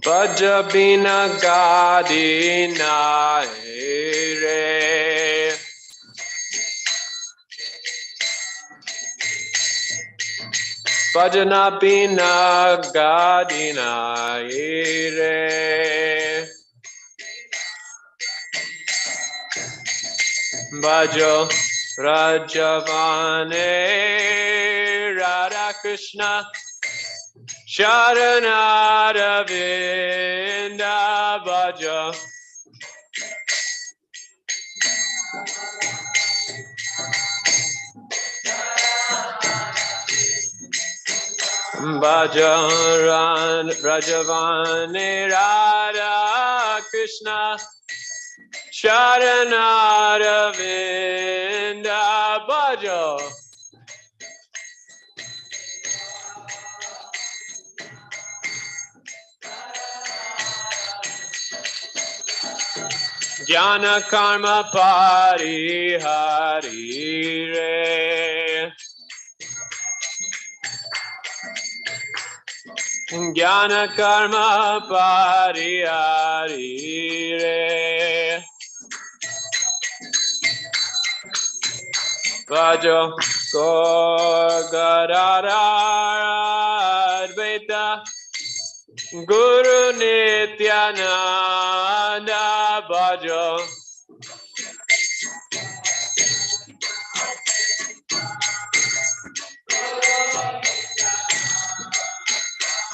Bhaja bina gadi nahi re. Bhajana bina gadi nahi re. Bhajo Rajavane Radha Krishna Sharanaravinda Bhaja Bhaja Rajavane Radha Krishna Sharanaravinda Bhaja Jnana Karma Parihari Re Jnana Karma Parihari Re Bhajo Gaur Gadadhara Advaita Guru Nityananda Bhajo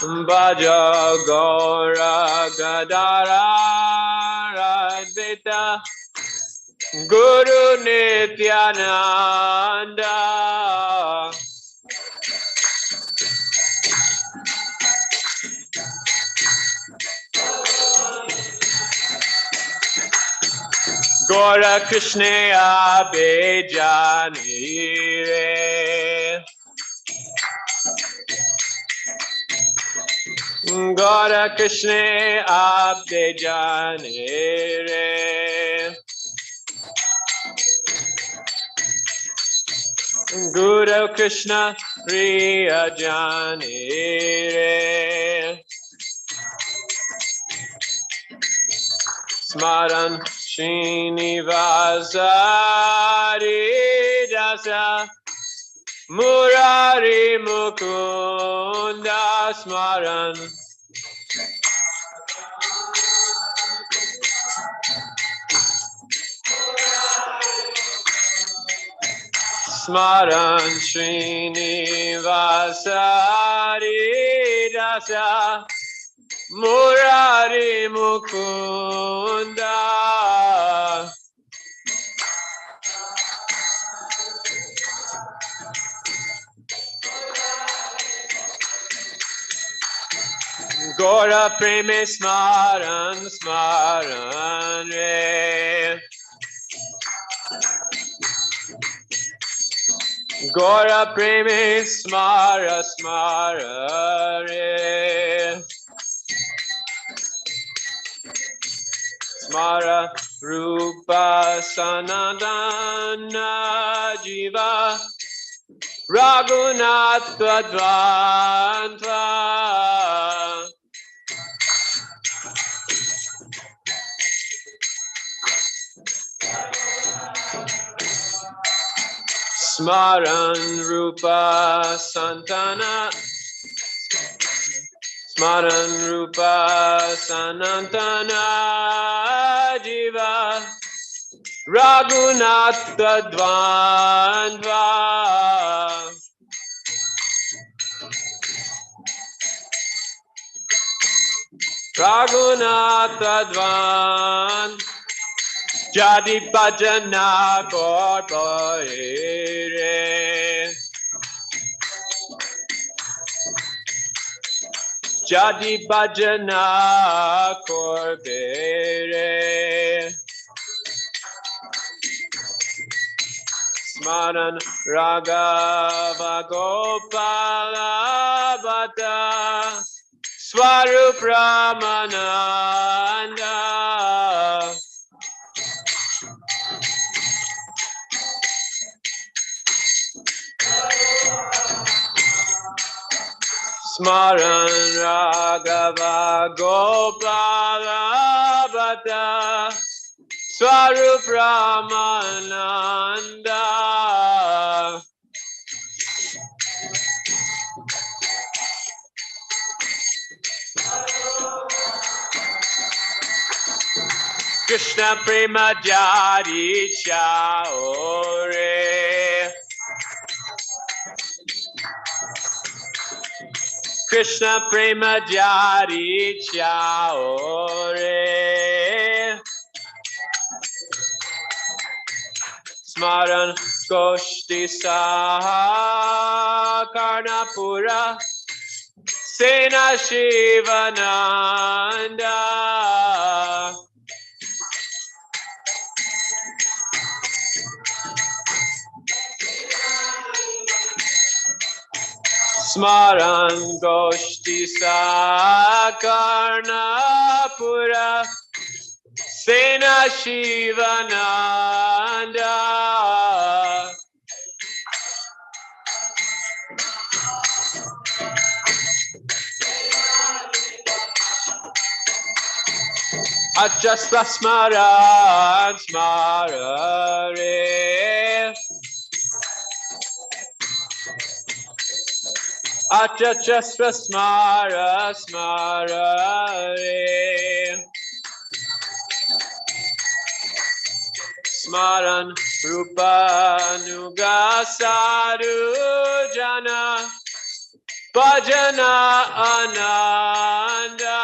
Bhajo Gaura Gadara Advaita Guru Nityananda Gaura Krishna Abhijanire Gaura Krishna Abhijanire Guru Krishna Priya Janire Smaran Srinivasa Dasa Murari Mukunda Smaran Smaran Srinivasa Dasa Murari Mukunda Gora Preme Smaran Smaran Re Gora Preme Smara Smara Re Smara Rupa Sanadana Jiva Raghunatha Dvantva Smaran Rupa Santana Smaran Rupa Sanantana Jiva Raghunatha Dvandva Raghunatha Dvand Jadi Bhajana Corpore Jadi Bhajana Corpore Smaran Raghava Gopala Bhatta Swarup Ramananda Smaran Raghava Gopala Bhatta Swarup Ramananda Krishna Prema Jari Chaore Krishna Prema Jari Chaore Smaran Goshti Saha Karnapura Sena Shivananda Smaran Goshti Sakarnapura Sena Shivananda Ajasva Smaran Smarare Achachasva smara smara re. Smaran rupa nuga sadhu jana bhajana ananda.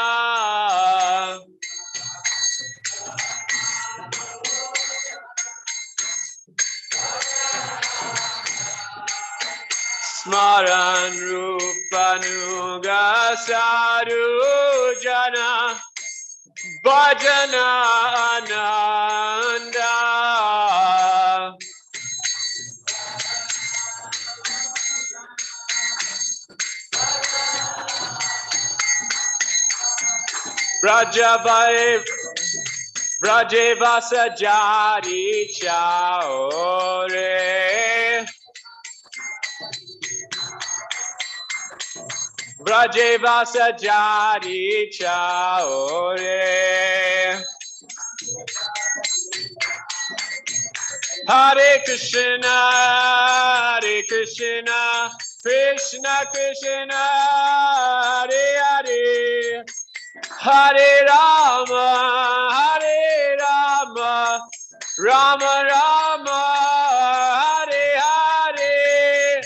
Smaran rupa nuga sadhu jana bhajana ananda. Brajavasa jari chaore. Brajavasa jari chaore. Hare Krishna, Krishna Krishna, Hare Hare. Hare Rama, Rama Rama, Hare Hare.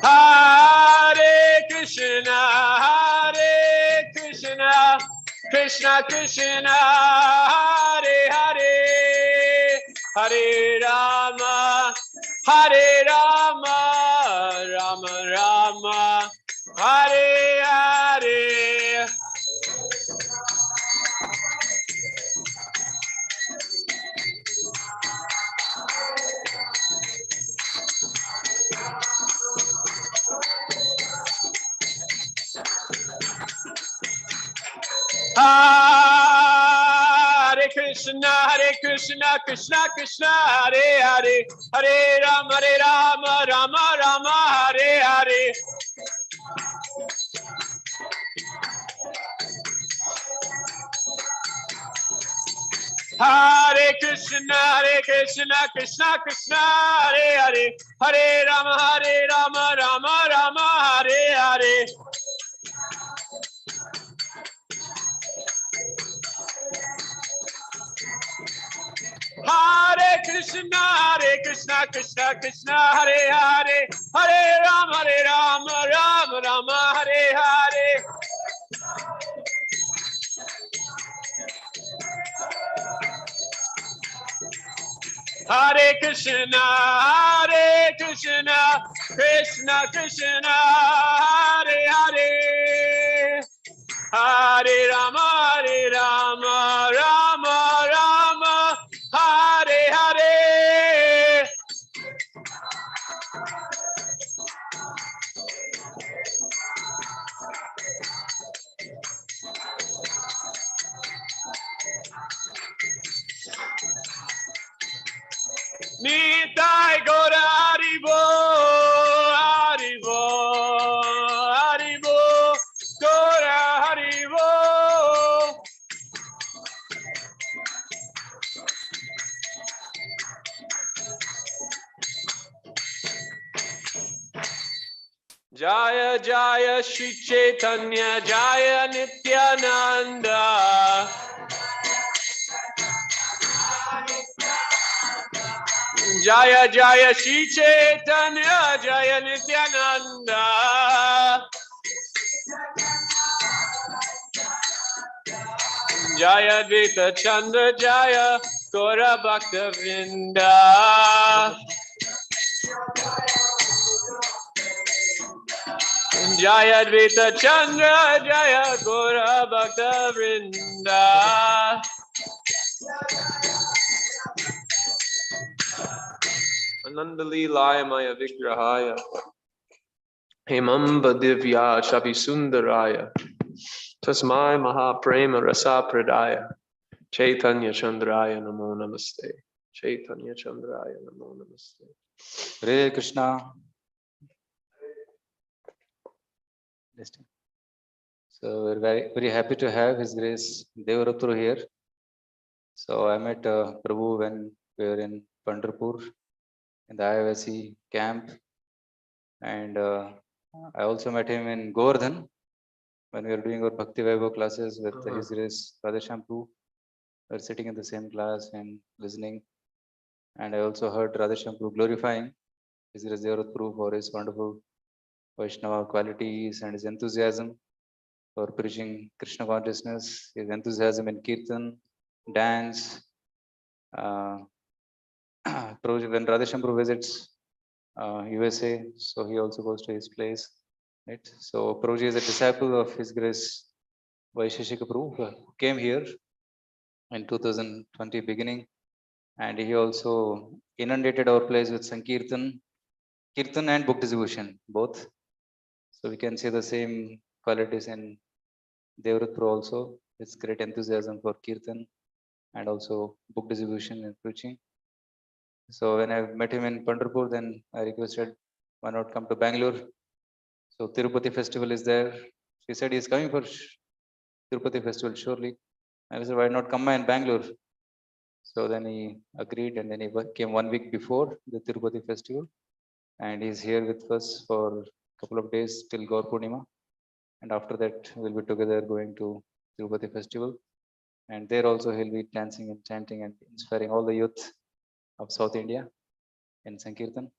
Hare Krishna, Krishna Krishna, Hare Hare. Hare Rama, Rama Rama, Hare Hare. Hare Krishna, Krishna Krishna, Hare Hare. Hare Rama, Rama Rama, Hare Hare. Hare Krishna, Krishna Krishna, Hare Hare. Hare Rama, Rama Rama, Hare Hare. Hare Krishna, Krishna Krishna, Hare Hare. Hare Rama, Rama Rama, Hare Hare. Hare Krishna, Krishna Krishna, Hare Hare. Hare Rama, Rama Rama, Hare Hare. Nitai Gora Haribo, Haribo, Gora Haribo. Jaya Jaya Shri Chaitanya, Jaya Nityananda. Jaya Jaya Shri Chaitanya, Jaya Nityananda. Jaya Advaita Chandra, Jaya Gaura Bhakta Vrinda. Jaya Advaita Chandra, Jaya Gaura Bhakta Vrinda. Anandali Maya Vigrahaya Hemamba Divya Shavi Sundaraya Tasmai Mahaprema Rasa Pradaya Chaitanya Chandraya Namo Namaste. Chaitanya Chandraya Namo Namaste. Hare Krishna. listing. So we're very happy to have His Grace Devavrta here. So I met Prabhu when we were in Pandharpur in the IOSC camp, and I also met him in Govardhan when we were doing our Bhakti Vaibhav classes with His Grace Radhesham Prabhu. We were sitting in the same class and listening, and I also heard Radhesham Prabhu glorifying His Grace Devavrta Prabhu for his wonderful Vaishnava qualities and his enthusiasm for preaching Krishna consciousness, his enthusiasm in kirtan, dance. When Radhesham Prabhu visits USA, so he also goes to his place. Right? So Prabhuji is a disciple of His Grace Vaisheshika Prabhu, who came here in 2020 beginning, and he also inundated our place with Sankirtan, Kirtan and book distribution, both. So we can see the same qualities in Devavrta also. It's great enthusiasm for Kirtan and also book distribution and preaching. So when I met him in Pandharpur, then I requested, why not come to Bangalore? So Tirupati festival is there. He said he's coming for Tirupati festival surely. And I said, why not come in Bangalore? So then he agreed, and then he came 1 week before the Tirupati festival, and he's here with us for a couple of days till Gaur Purnima. And after that, we'll be together going to Tirupati festival. And there also he'll be dancing and chanting and inspiring all the youth of South India in Sankirtan.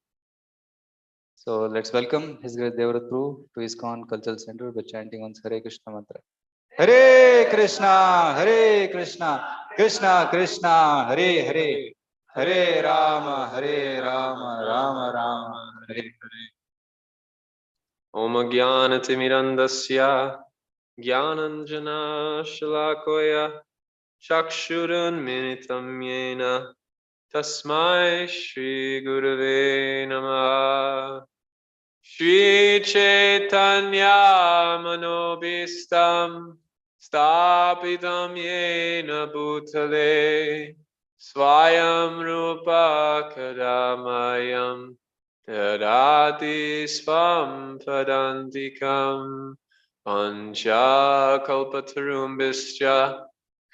So let's welcome His Grace Devavrta Prabhu to ISKCON Cultural Center by chanting on Hare Krishna mantra. Hare Krishna, Hare Krishna, Krishna Krishna, Hare Hare, Hare Rama, Hare Rama, Rama Rama, Hare Hare. Om Jnanatimirandasya Jnananjana Shalakoya Chakshurun Minitam Yena Tasmai Shri Gurave Namah. Shri Chaitanya Manobhistam Stapitam Yena Bhutale Swayam Rupa Kadamayam Tadati Swam Padantikam Pancha Kalpatarumbischa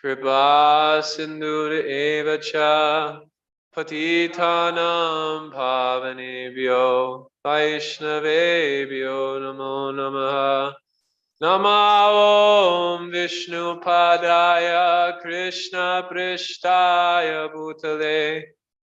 Kripa Sindhura Evacha Patitanam Bhavanebhyo Vaishnavebhyo Namo Namaha. Namo Om Vishnu Padaya Krishna Prishtaya Bhutale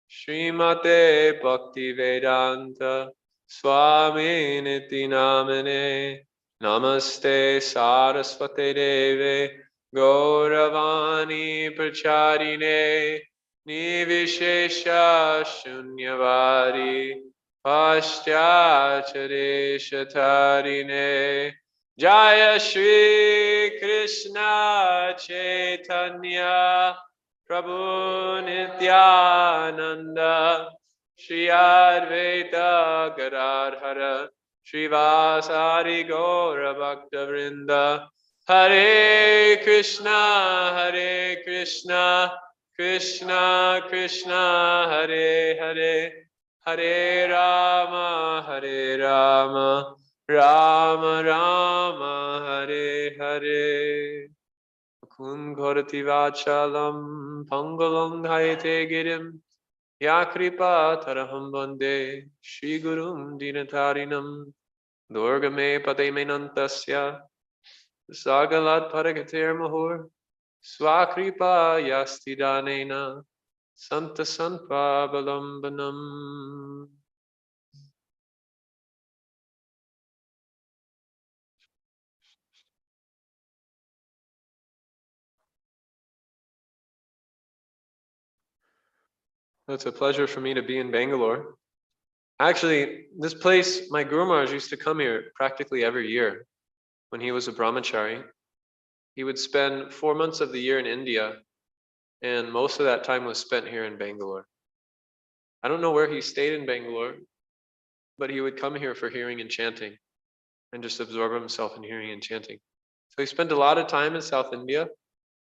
Srimate Bhakti Vedanta Swami Niti Namane Namaste Saraswate Deve Gauravani Pracharine Nivishesha Shunyavadi Paschachareshtarine Jaya Shri Krishna Chaitanya Prabhu Nityananda Shri Advaita Gadadhara Srivasari Gaura Bhakta Vrinda Hare Krishna Krishna Krishna Hare Hare Hare Rama Rama Rama Hare Hare Kun Ghorati Vachalam Pangalam Dhayate Girim Yakripa Taraham Bande Shri Gurum Dinatarinam Durgame Pademenantasya Sagalat Paragatir Mahur Swakripa Yastidanena Santa Sanpa Balambanam. It's a pleasure for me to be in Bangalore. Actually, this place, my Guru Maharaj used to come here practically every year when he was a brahmachari. He would spend 4 months of the year in India, and most of that time was spent here in Bangalore. I don't know where he stayed in Bangalore, but he would come here for hearing and chanting and just absorb himself in hearing and chanting. So he spent a lot of time in South India.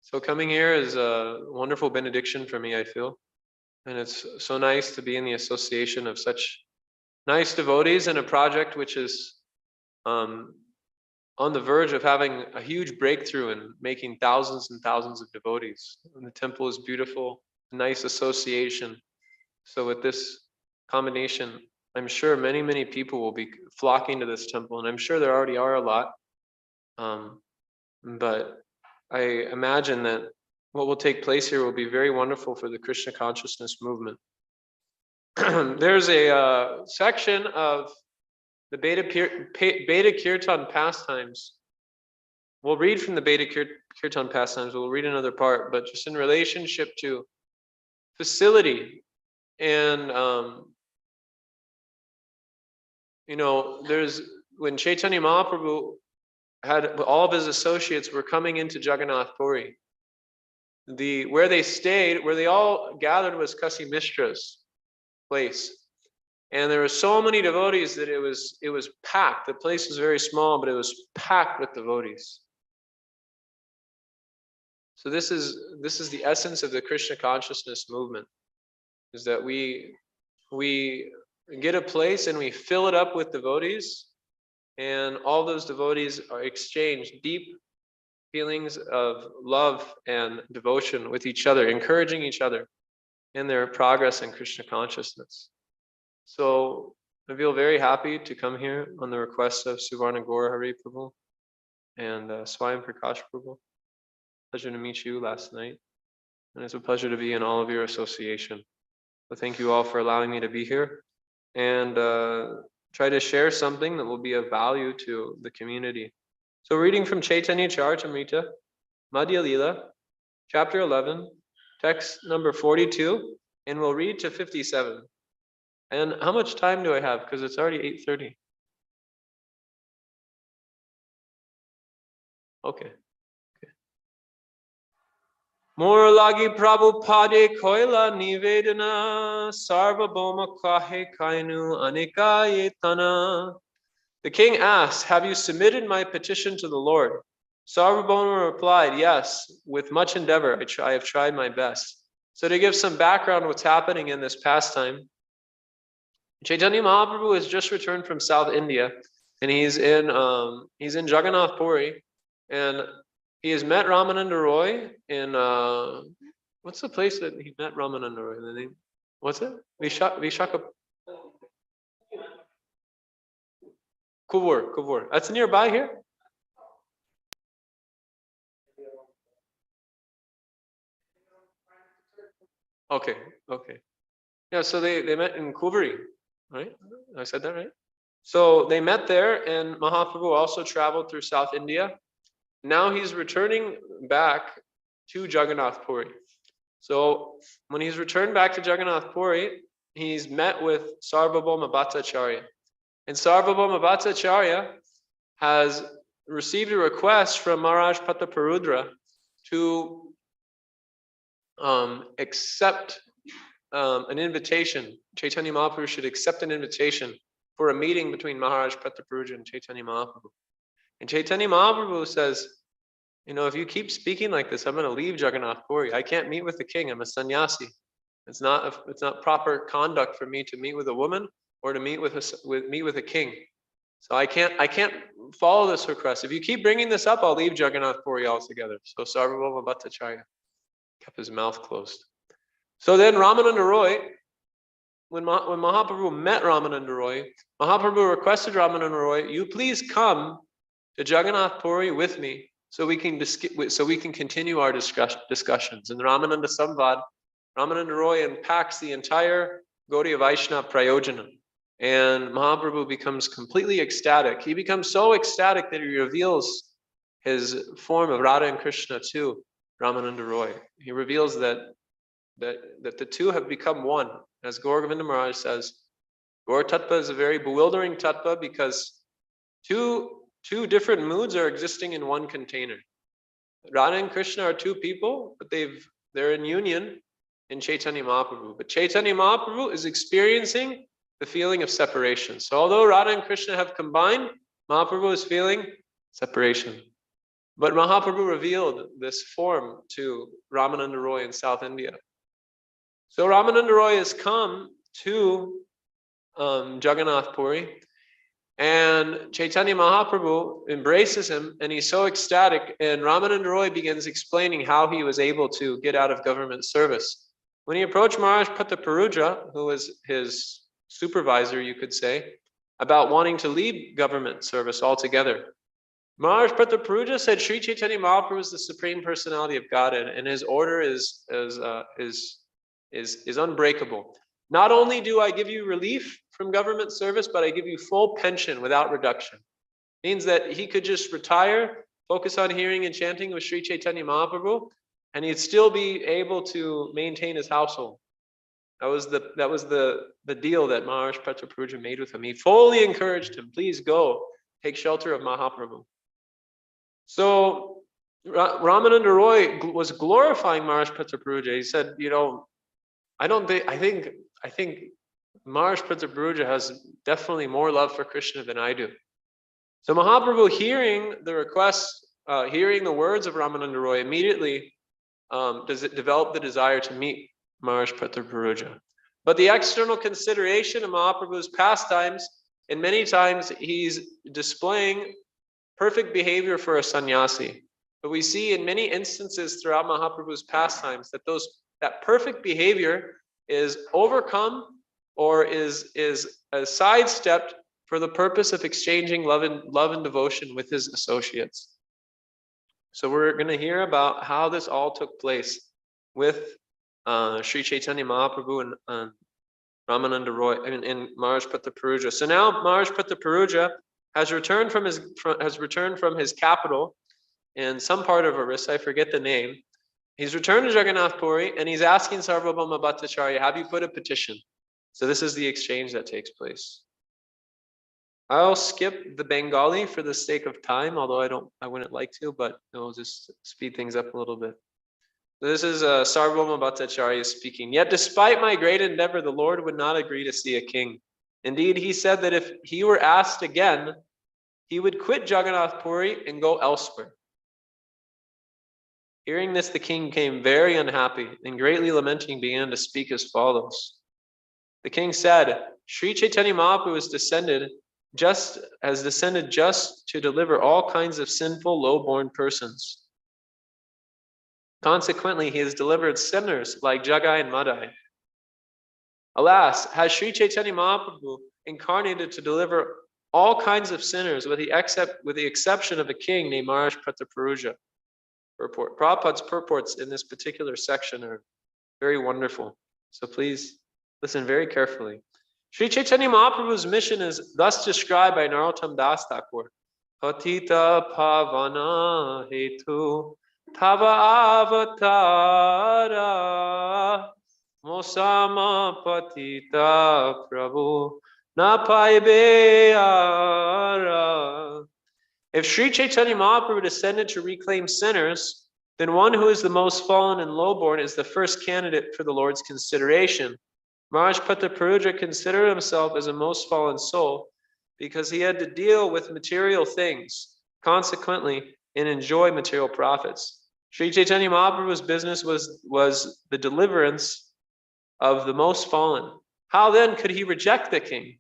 So coming here is a wonderful benediction for me, I feel. And it's so nice to be in the association of such nice devotees in a project which is on the verge of having a huge breakthrough and making thousands and thousands of devotees. And the temple is beautiful, nice association. So with this combination, I'm sure many, many people will be flocking to this temple, and I'm sure there already are a lot. But I imagine that what will take place here will be very wonderful for the Krishna consciousness movement. There's a section of the Beta Kirtan pastimes. We'll read from the Beta Kirtan pastimes. We'll read another part, but just in relationship to facility and there's when Chaitanya Mahaprabhu had all of his associates were coming into Jagannath Puri. Where they stayed, where they all gathered was Kasi Mistra's place. And there were so many devotees that it was packed. The place was very small, but it was packed with devotees. So this is the essence of the Krishna consciousness movement, is that we get a place and we fill it up with devotees, and all those devotees are exchanged deep feelings of love and devotion with each other, encouraging each other in their progress in Krishna consciousness. So I feel very happy to come here on the request of Suvarna Gaura Hari Prabhu and Swayam Prakash Prabhu. Pleasure to meet you last night, and it's a pleasure to be in all of your association. So thank you all for allowing me to be here and try to share something that will be of value to the community. So reading from Chaitanya Charitamrita, Madhya Lila, chapter 11, text number 42, and we'll read to 57. And how much time do I have? Because it's already 8:30. Okay. Morlagi Prabhupade Koila Nivedana Sarvabhauma Kahe Kainu Anika Yetana. The king asked, "Have you submitted my petition to the Lord?" Sarvabhauma replied, "Yes, with much endeavor. I have tried my best." So to give some background what's happening in this pastime, Chaitanya Mahaprabhu has just returned from South India, and he's in Jagannath Puri, and he has met Ramananda Roy in what's the place that he met Ramananda Roy? The name? What's it? Vishaka. Kuvur. That's nearby here. Okay. Yeah, so they met in Kuveri, right? I said that right? So they met there, and Mahaprabhu also traveled through South India. Now he's returning back to Jagannath Puri. So when he's returned back to Jagannath Puri, he's met with Sarvabhauma Bhattacharya. And Sarvabhauma Bhattacharya has received a request from Maharaj Prataparudra to accept an invitation. Chaitanya Mahaprabhu should accept an invitation for a meeting between Maharaj Prataparudra and Chaitanya Mahaprabhu. And Chaitanya Mahaprabhu says, if you keep speaking like this, I'm going to leave Jagannath Puri. I can't meet with the king. I'm a sannyasi. It's not proper conduct for me to meet with a woman or to meet with a king. So I can't follow this request. If you keep bringing this up, I'll leave Jagannath Puri altogether. So Sarvabhauma Bhattacharya kept his mouth closed. So then Ramananda Roy, when Mahaprabhu met Ramananda Roy, Mahaprabhu requested Ramananda Roy, "You please come to Jagannath Puri with me so we can continue our discussions." In the Ramananda Samvad, Ramananda Roy unpacks the entire Gaudiya Vaishnava Prayojana, and Mahaprabhu becomes completely ecstatic. He becomes so ecstatic that he reveals his form of Radha and Krishna to Ramananda Roy. He reveals that the two have become one. As Gaur Govinda Maharaj says, Gaur Tattva is a very bewildering Tattva because two different moods are existing in one container. Radha and Krishna are two people, but they're in union in Chaitanya Mahaprabhu. But Chaitanya Mahaprabhu is experiencing the feeling of separation. So although Radha and Krishna have combined, Mahaprabhu is feeling separation. But Mahaprabhu revealed this form to Ramananda Roy in South India. So Ramananda Roy has come to Jagannath Puri, And Chaitanya Mahaprabhu embraces him, and he's so ecstatic. And Ramananda Roy begins explaining how he was able to get out of government service. When he approached Maharaj Prataparuja, who was his supervisor, you could say, about wanting to leave government service altogether, Maharaj Prataparuja said Sri Chaitanya Mahaprabhu is the Supreme Personality of Godhead, and his order is unbreakable. Not only do I give you relief from government service, but I give you full pension without reduction. Means that he could just retire, focus on hearing and chanting with Sri Chaitanya Mahaprabhu, and he'd still be able to maintain his household. That was the deal that Maharaj Prataparuja made with him. He fully encouraged him, please go, take shelter of Mahaprabhu. So Ramananda Roy was glorifying Maharaj Prataparuja. He said, I think Maharaj Prataparuja has definitely more love for Krishna than I do. So Mahaprabhu, hearing the request, hearing the words of Ramananda Roy, immediately developed the desire to meet Maharaj Prataparuja. But the external consideration of Mahaprabhu's pastimes, and many times he's displaying perfect behavior for a sannyasi. But we see in many instances throughout Mahaprabhu's pastimes that perfect behavior is overcome or is sidestepped for the purpose of exchanging love and devotion with his associates. So we're going to hear about how this all took place with Sri Chaitanya Mahaprabhu and Ramananda Roy and Maharaj Prataparuja. So now Maharaj Prataparuja has returned from his capital in some part of Orissa, I forget the name. He's returned to Jagannath Puri, and he's asking Sarvabhauma Bhattacharya, have you put a petition? So this is the exchange that takes place. I'll skip the Bengali for the sake of time, although I wouldn't like to, but it'll just speed things up a little bit. This is Sarvabhauma Bhattacharya speaking. Yet despite my great endeavor, the Lord would not agree to see a king. Indeed, he said that if he were asked again, he would quit Jagannath Puri and go elsewhere. Hearing this, the king became very unhappy and greatly lamenting began to speak as follows. The king said, Sri Chaitanya Mahaprabhu has descended just to deliver all kinds of sinful, low-born persons. Consequently, he has delivered sinners like Jagai and Madai. Alas, has Sri Chaitanya Mahaprabhu incarnated to deliver all kinds of sinners with the exception of a king named Maharaj Prataparuja. Prabhupada's purports in this particular section are very wonderful. So please listen very carefully. Sri Chaitanya Mahaprabhu's mission is thus described by Narottam Das Thakur. Patita pavana hetu tava avatara mosama patita prabhu na paibe ara. If Sri Chaitanya Mahaprabhu descended to reclaim sinners, then one who is the most fallen and lowborn is the first candidate for the Lord's consideration. Maharaj Prataparuja considered himself as a most fallen soul because he had to deal with material things, consequently, and enjoy material profits. Sri Chaitanya Mahaprabhu's business was the deliverance of the most fallen. How then could he reject the king?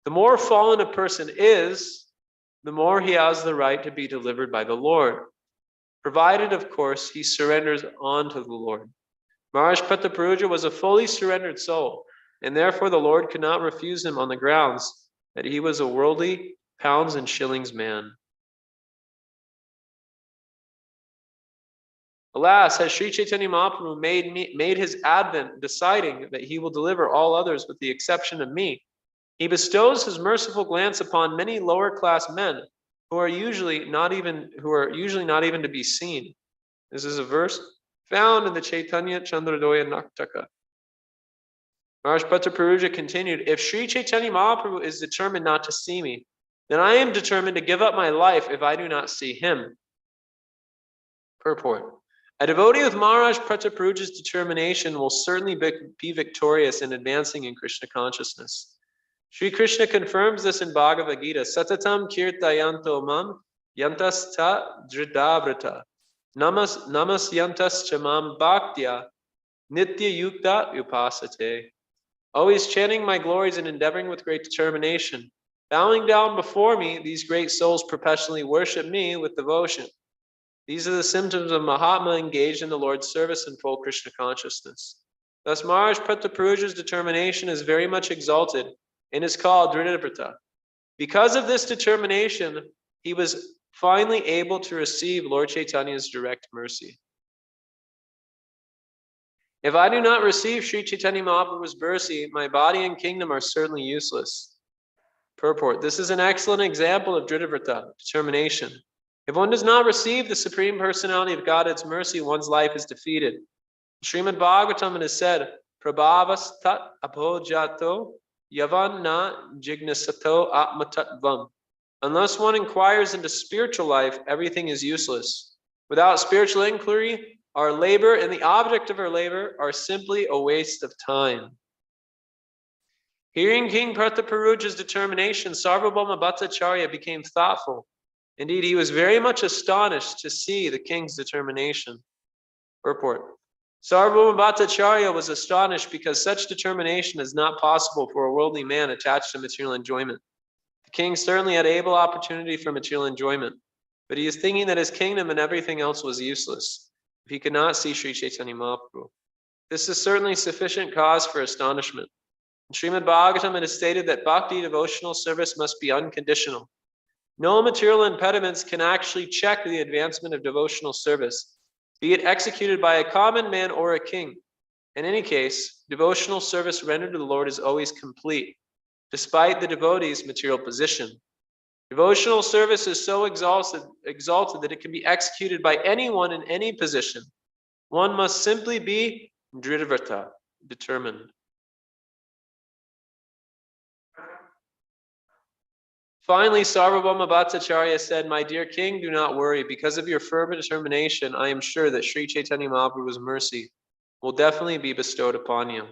The more fallen a person is, the more he has the right to be delivered by the Lord, provided, of course, he surrenders on to the Lord. Maharaj Prataparuja was a fully surrendered soul, and therefore the Lord could not refuse him on the grounds that he was a worldly pounds and shillings man. Alas, has Sri Chaitanya Mahaprabhu made his advent deciding that he will deliver all others with the exception of me. He bestows his merciful glance upon many lower class men who are usually not even to be seen. This is a verse found in the Chaitanya Chandradoya Naktaka. Maharaj Prataparuja continued, if Sri Chaitanya Mahaprabhu is determined not to see me, then I am determined to give up my life if I do not see him. Purport. A devotee with Maharaj Prataparuja's determination will certainly be victorious in advancing in Krishna consciousness. Sri Krishna confirms this in Bhagavad Gita. Satatam kirtayanto mam yantastha Devavrta namas yantas chamam bhaktya nitya yukta upasate. Always chanting my glories and endeavoring with great determination. Bowing down before me, these great souls perpetually worship me with devotion. These are the symptoms of Mahatma engaged in the Lord's service in full Krishna consciousness. Thus, Maharaj Prataparuja's determination is very much exalted and is called Devavrta. Because of this determination, he was finally able to receive Lord Chaitanya's direct mercy. If I do not receive Sri Chaitanya Mahaprabhu's mercy, my body and kingdom are certainly useless. Purport. This is an excellent example of Devavrta, determination. If one does not receive the Supreme Personality of Godhead's mercy, one's life is defeated. Srimad Bhagavatam it is said, Prabhavas tat abhojato yavan na jignasato atmatatvam. Unless one inquires into spiritual life, everything is useless. Without spiritual inquiry, our labor and the object of our labor are simply a waste of time. Hearing King Prataparuja's determination, Sarvabhauma Bhattacharya became thoughtful. Indeed, he was very much astonished to see the king's determination. Purport. Sarvabhauma Bhattacharya was astonished because such determination is not possible for a worldly man attached to material enjoyment. The king certainly had able opportunity for material enjoyment, but he is thinking that his kingdom and everything else was useless if he could not see Sri Chaitanya Mahaprabhu. This is certainly sufficient cause for astonishment. In Srimad Bhagavatam, it is stated that bhakti devotional service must be unconditional. No material impediments can actually check the advancement of devotional service, be it executed by a common man or a king. In any case, devotional service rendered to the Lord is always complete, despite the devotee's material position. Devotional service is so exalted that it can be executed by anyone in any position. One must simply be Devavrta, determined. Finally, Sarvabhauma Bhattacharya said, My dear king, do not worry. Because of your firm determination, I am sure that Sri Chaitanya Mahaprabhu's mercy will definitely be bestowed upon you.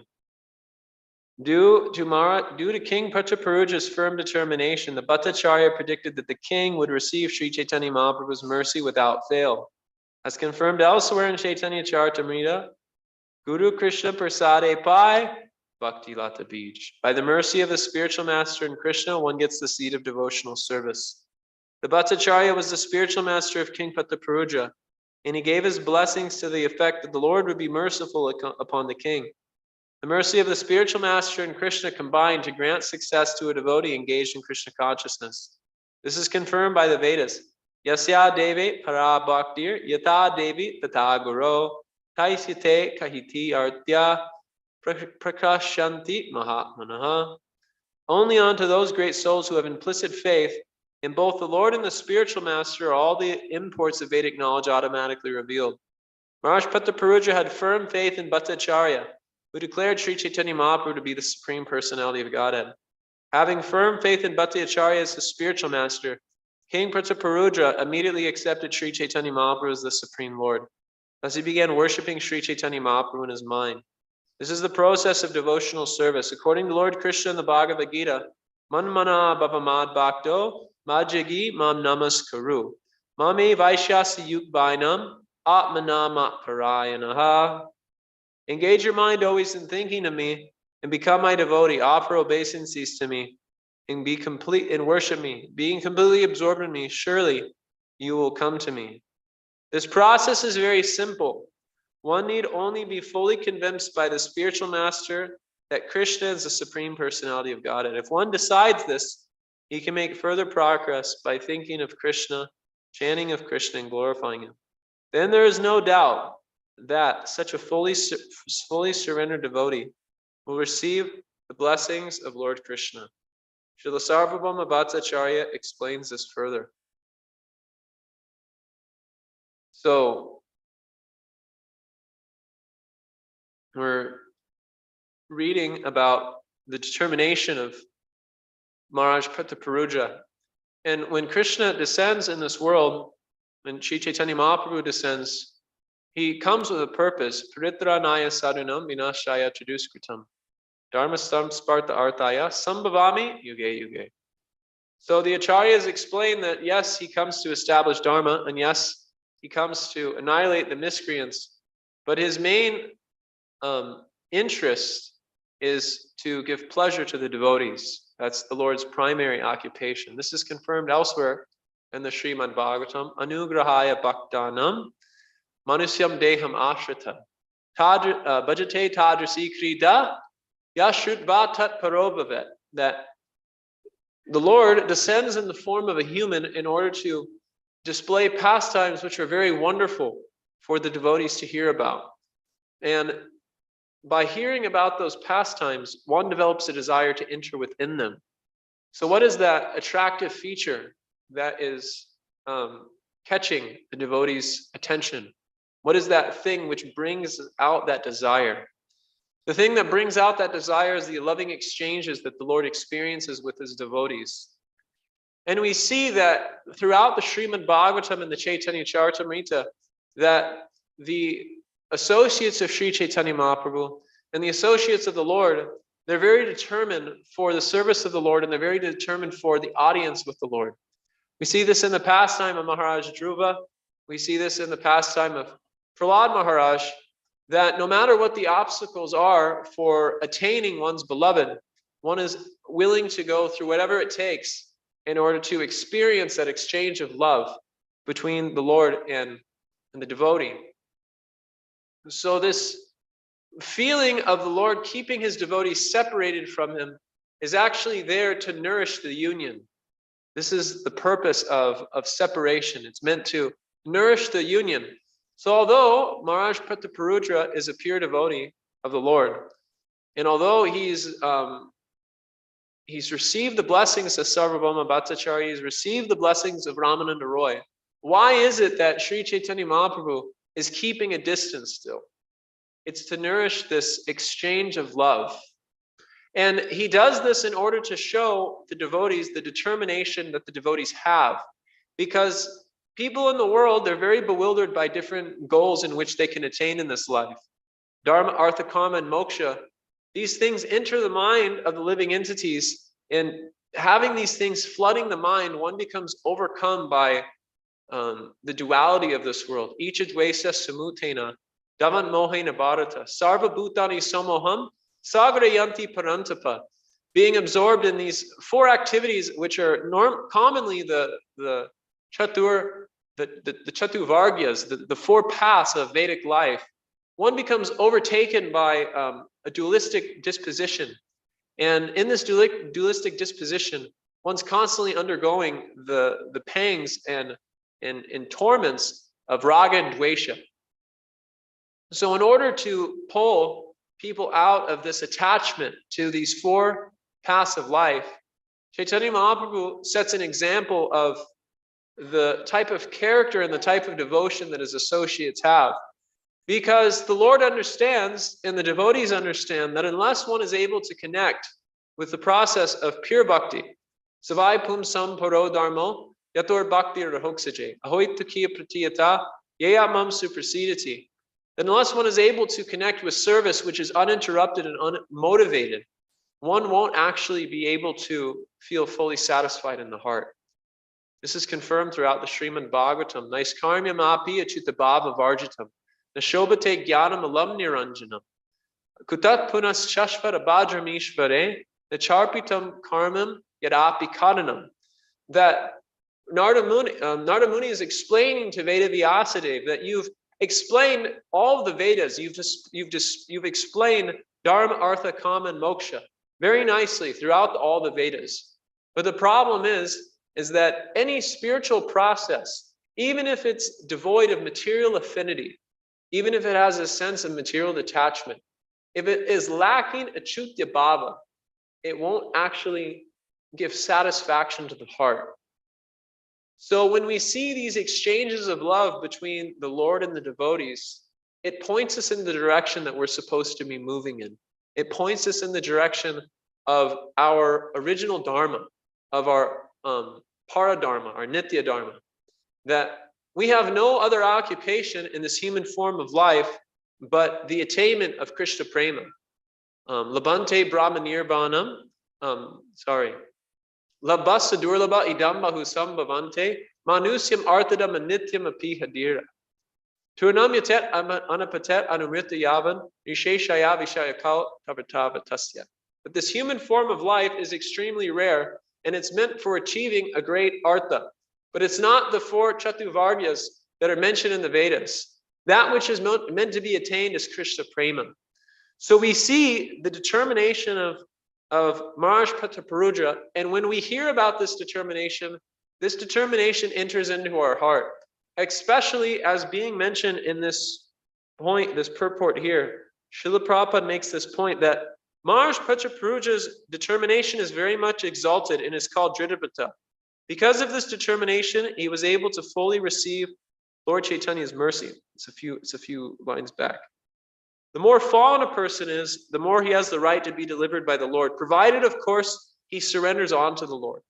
Due to King Prataparuja's firm determination, the Bhattacharya predicted that the king would receive Sri Chaitanya Mahaprabhu's mercy without fail. As confirmed elsewhere in Chaitanya Charitamrita, Guru Krishna Prasade Pai Bhakti Lata Bij. By the mercy of the spiritual master in Krishna, one gets the seed of devotional service. The Bhattacharya was the spiritual master of King Prataparuja, and he gave his blessings to the effect that the Lord would be merciful upon the king. The mercy of the spiritual master and Krishna combined to grant success to a devotee engaged in Krishna consciousness. This is confirmed by the Vedas. Yasya Devi Para Bhaktir Yata Devi Tata Guru Taisyate Kahiti Artya Prakashanti Mahatmanaha. Only unto those great souls who have implicit faith in both the Lord and the spiritual master are all the imports of Vedic knowledge automatically revealed. Maharaj Prataparuja had firm faith in Bhattacharya, who declared Sri Chaitanya Mahaprabhu to be the Supreme Personality of Godhead. Having firm faith in Bhattacharya as the spiritual master, King Prataparuja immediately accepted Sri Chaitanya Mahaprabhu as the Supreme Lord. Thus he began worshipping Sri Chaitanya Mahaprabhu in his mind. This is the process of devotional service. According to Lord Krishna in the Bhagavad Gita, Manmana bhavamad bhakto majagi mam namaskaru. Mame vaishyasi yukbainam atmanama parayanaha. Engage your mind always in thinking of me and become my devotee. Offer obeisances to me and be complete and worship me. Being completely absorbed in me, surely you will come to me. This process is very simple. One need only be fully convinced by the spiritual master that Krishna is the Supreme Personality of Godhead. If one decides this, he can make further progress by thinking of Krishna, chanting of Krishna, and glorifying him. Then there is no doubt that such a fully surrendered devotee will receive the blessings of Lord Krishna. Srila Sarvabhauma Bhattacharya explains this further. So, we're reading about the determination of Maharaj Prataparuja. And when Krishna descends in this world, when Sri Chaitanya Mahaprabhu descends, he comes with a purpose. Paritranaya sadhunam vinashaya chaduskritam. Dharmastam sparta artaya sambhavami yuge yuge. So the acharyas explain that yes, he comes to establish dharma, and yes, he comes to annihilate the miscreants, but his main interest is to give pleasure to the devotees. That's the Lord's primary occupation. This is confirmed elsewhere in the Srimad Bhagavatam. Anugrahaya bhaktanam manusyam deham ashrita. Bhajate tadrasi krida yashrutva tat parobhavet. That the Lord descends in the form of a human in order to display pastimes which are very wonderful for the devotees to hear about. And by hearing about those pastimes, one develops a desire to enter within them. So what is that attractive feature that is catching the devotee's attention? What is that thing which brings out that desire? The thing that brings out that desire is the loving exchanges that the Lord experiences with his devotees. And we see that throughout the Srimad Bhagavatam and the Chaitanya Charitamrita, that the associates of Sri Chaitanya Mahaprabhu and the associates of the Lord, they're very determined for the service of the Lord, and they're very determined for the audience with the Lord. We see this in the pastime of Maharaj Dhruva. We see this in the pastime of Prahlad Maharaj, that no matter what the obstacles are for attaining one's beloved, one is willing to go through whatever it takes in order to experience that exchange of love between the Lord and the devotee. So this feeling of the Lord keeping his devotees separated from him is actually there to nourish the union. This is the purpose of separation. It's meant to nourish the union. So although Maharaj Prataparudra is a pure devotee of the Lord, and although he's received the blessings of Sarvabhauma Bhattacharya, he's received the blessings of Ramananda Roy, why is it that Sri Chaitanya Mahaprabhu is keeping a distance still? It's to nourish this exchange of love. And he does this in order to show the devotees the determination that the devotees have. Because people in the world, they're very bewildered by different goals in which they can attain in this life. Dharma, Artha, Kama, and Moksha. These things enter the mind of the living entities, and having these things flooding the mind, one becomes overcome by the duality of this world. Ichadvesa samutena, davan mohena bharata, sarva bhutani samoham, sagarayanti parantapa. Being absorbed in these four activities, which are commonly the Chatuvargyas, the four paths of Vedic life, one becomes overtaken by a dualistic disposition. And in this dualistic disposition, one's constantly undergoing the pangs and torments of raga and dvesha. So in order to pull people out of this attachment to these four paths of life, Chaitanya Mahaprabhu sets an example of the type of character and the type of devotion that his associates have. Because the Lord understands and the devotees understand that unless one is able to connect with the process of pure bhakti, savai pum sam paro dharmo yator bhakti rahoksaje ahoit tukiya pratiyata yayamam suprasidati, then unless one is able to connect with service which is uninterrupted and unmotivated, one won't actually be able to feel fully satisfied in the heart. This is confirmed throughout the Srimad Bhagavatam. Naiskarmyam api achutabhava varjitam nashobhate jnanam alam niranjanam kutat punas chashvara bhadramishvare nacharpitam karmam yadapi kadanam. That Narada Muni is explaining to Veda Vyasadeva that you've explained all of the Vedas. You've explained Dharma, Artha, Kama, and Moksha very nicely throughout all the Vedas. But the problem is that any spiritual process, even if it's devoid of material affinity, even if it has a sense of material detachment, if it is lacking achutya bhava, it won't actually give satisfaction to the heart. So when we see these exchanges of love between the Lord and the devotees, it points us in the direction that we're supposed to be moving in. It points us in the direction of our original dharma, of our paradharma, our nitya dharma, that we have no other occupation in this human form of life but the attainment of Krishna prema. Labante brahma nirvanam, labasa durlaba idam bahusam bhavante manusyam arthadam anityam apihadira turnam yatet anapatet anumrita yavan nisheshaya vishayakal tavatava tasya. But this human form of life is extremely rare, and it's meant for achieving a great artha. But it's not the 4 Chatuvardhyas that are mentioned in the Vedas. That which is meant to be attained is Krishna Prema. So we see the determination of Maharaj Prataparudra, and when we hear about this determination enters into our heart, especially as being mentioned in this point, this purport here. Srila Prabhupada makes this point that Maharaj Prataparudra's determination is very much exalted and is called Devavrta. Because of this determination, he was able to fully receive Lord Chaitanya's mercy. It's a few lines back. The more fallen a person is, the more he has the right to be delivered by the Lord, provided, of course, he surrenders on to the Lord.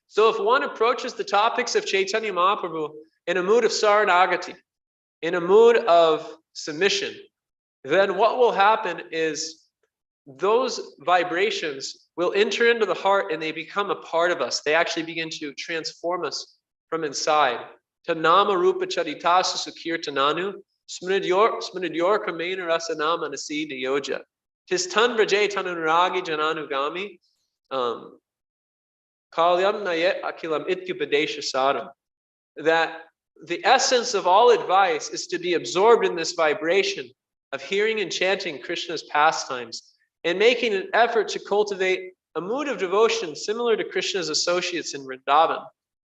So if one approaches the topics of Chaitanya Mahaprabhu in a mood of saranagati, in a mood of submission, then what will happen is those vibrations will enter into the heart and they become a part of us. They actually begin to transform us from inside. Tanama rupa charitasu sukirtananu smridyor kamena rasanama nasi niyoja. Tis tan vrajay tanunragi jananugami kalyam nayet akilam ityupadesha sadam. That the essence of all advice is to be absorbed in this vibration of hearing and chanting Krishna's pastimes and making an effort to cultivate a mood of devotion similar to Krishna's associates in Vrindavan.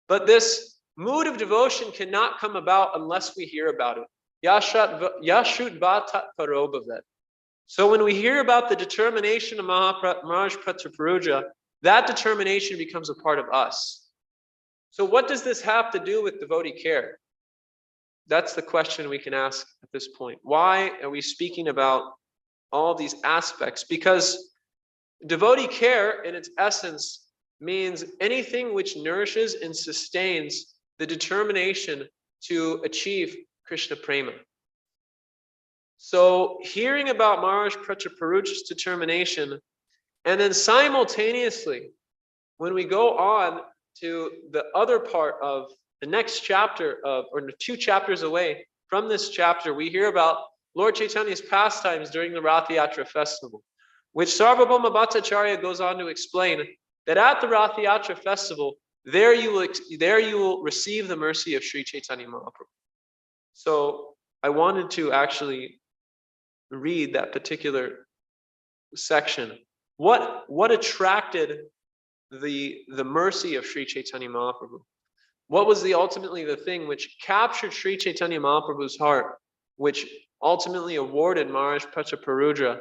But this mood of devotion cannot come about unless we hear about it. Yashut Bhatat Parobhavet. So when we hear about the determination of Maharaj Prataparudra, that determination becomes a part of us. So what does this have to do with devotee care? That's the question we can ask at this point. Why are we speaking about all these aspects? Because devotee care in its essence means anything which nourishes and sustains the determination to achieve Krishna Prema. So hearing about Maharaj Prataparudra's determination, and then simultaneously, when we go on to the other part of the next chapter or the 2 chapters away from this chapter, we hear about Lord Chaitanya's pastimes during the Rath Yatra festival, which Sarvabhauma Bhattacharya goes on to explain that at the Rath Yatra festival, there you will receive the mercy of Sri Chaitanya Mahaprabhu. So I wanted to actually read that particular section. What attracted the mercy of Sri Chaitanya Mahaprabhu? What was ultimately the thing which captured Sri Chaitanya Mahaprabhu's heart, which ultimately awarded Maharaj Prataparudra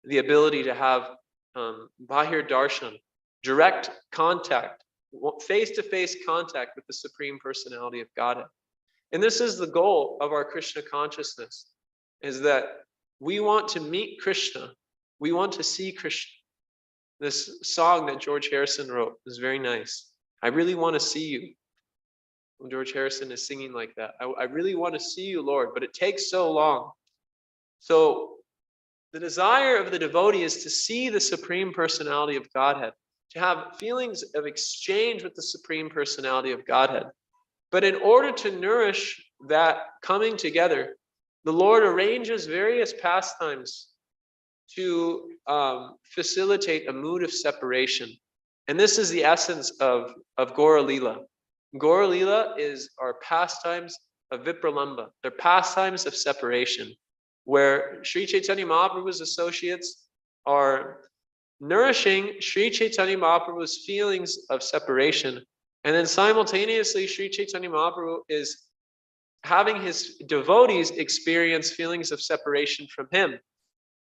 the ability to have Bahir Darshan, direct contact, face-to-face contact with the Supreme Personality of Godhead? And this is the goal of our Krishna consciousness, is that we want to meet Krishna. We want to see Krishna. This song that George Harrison wrote is very nice. I really want to see you. When George Harrison is singing like that, I really want to see you, Lord, but it takes so long. So the desire of the devotee is to see the Supreme Personality of Godhead, to have feelings of exchange with the Supreme Personality of Godhead. But in order to nourish that coming together, the Lord arranges various pastimes to facilitate a mood of separation. And this is the essence of Gaura Lila. Gaura Lila is our pastimes of Vipralamba. They're pastimes of separation, where Sri Chaitanya Mahaprabhu's associates are nourishing Sri Chaitanya Mahaprabhu's feelings of separation. And then simultaneously, Sri Chaitanya Mahaprabhu is having his devotees experience feelings of separation from him.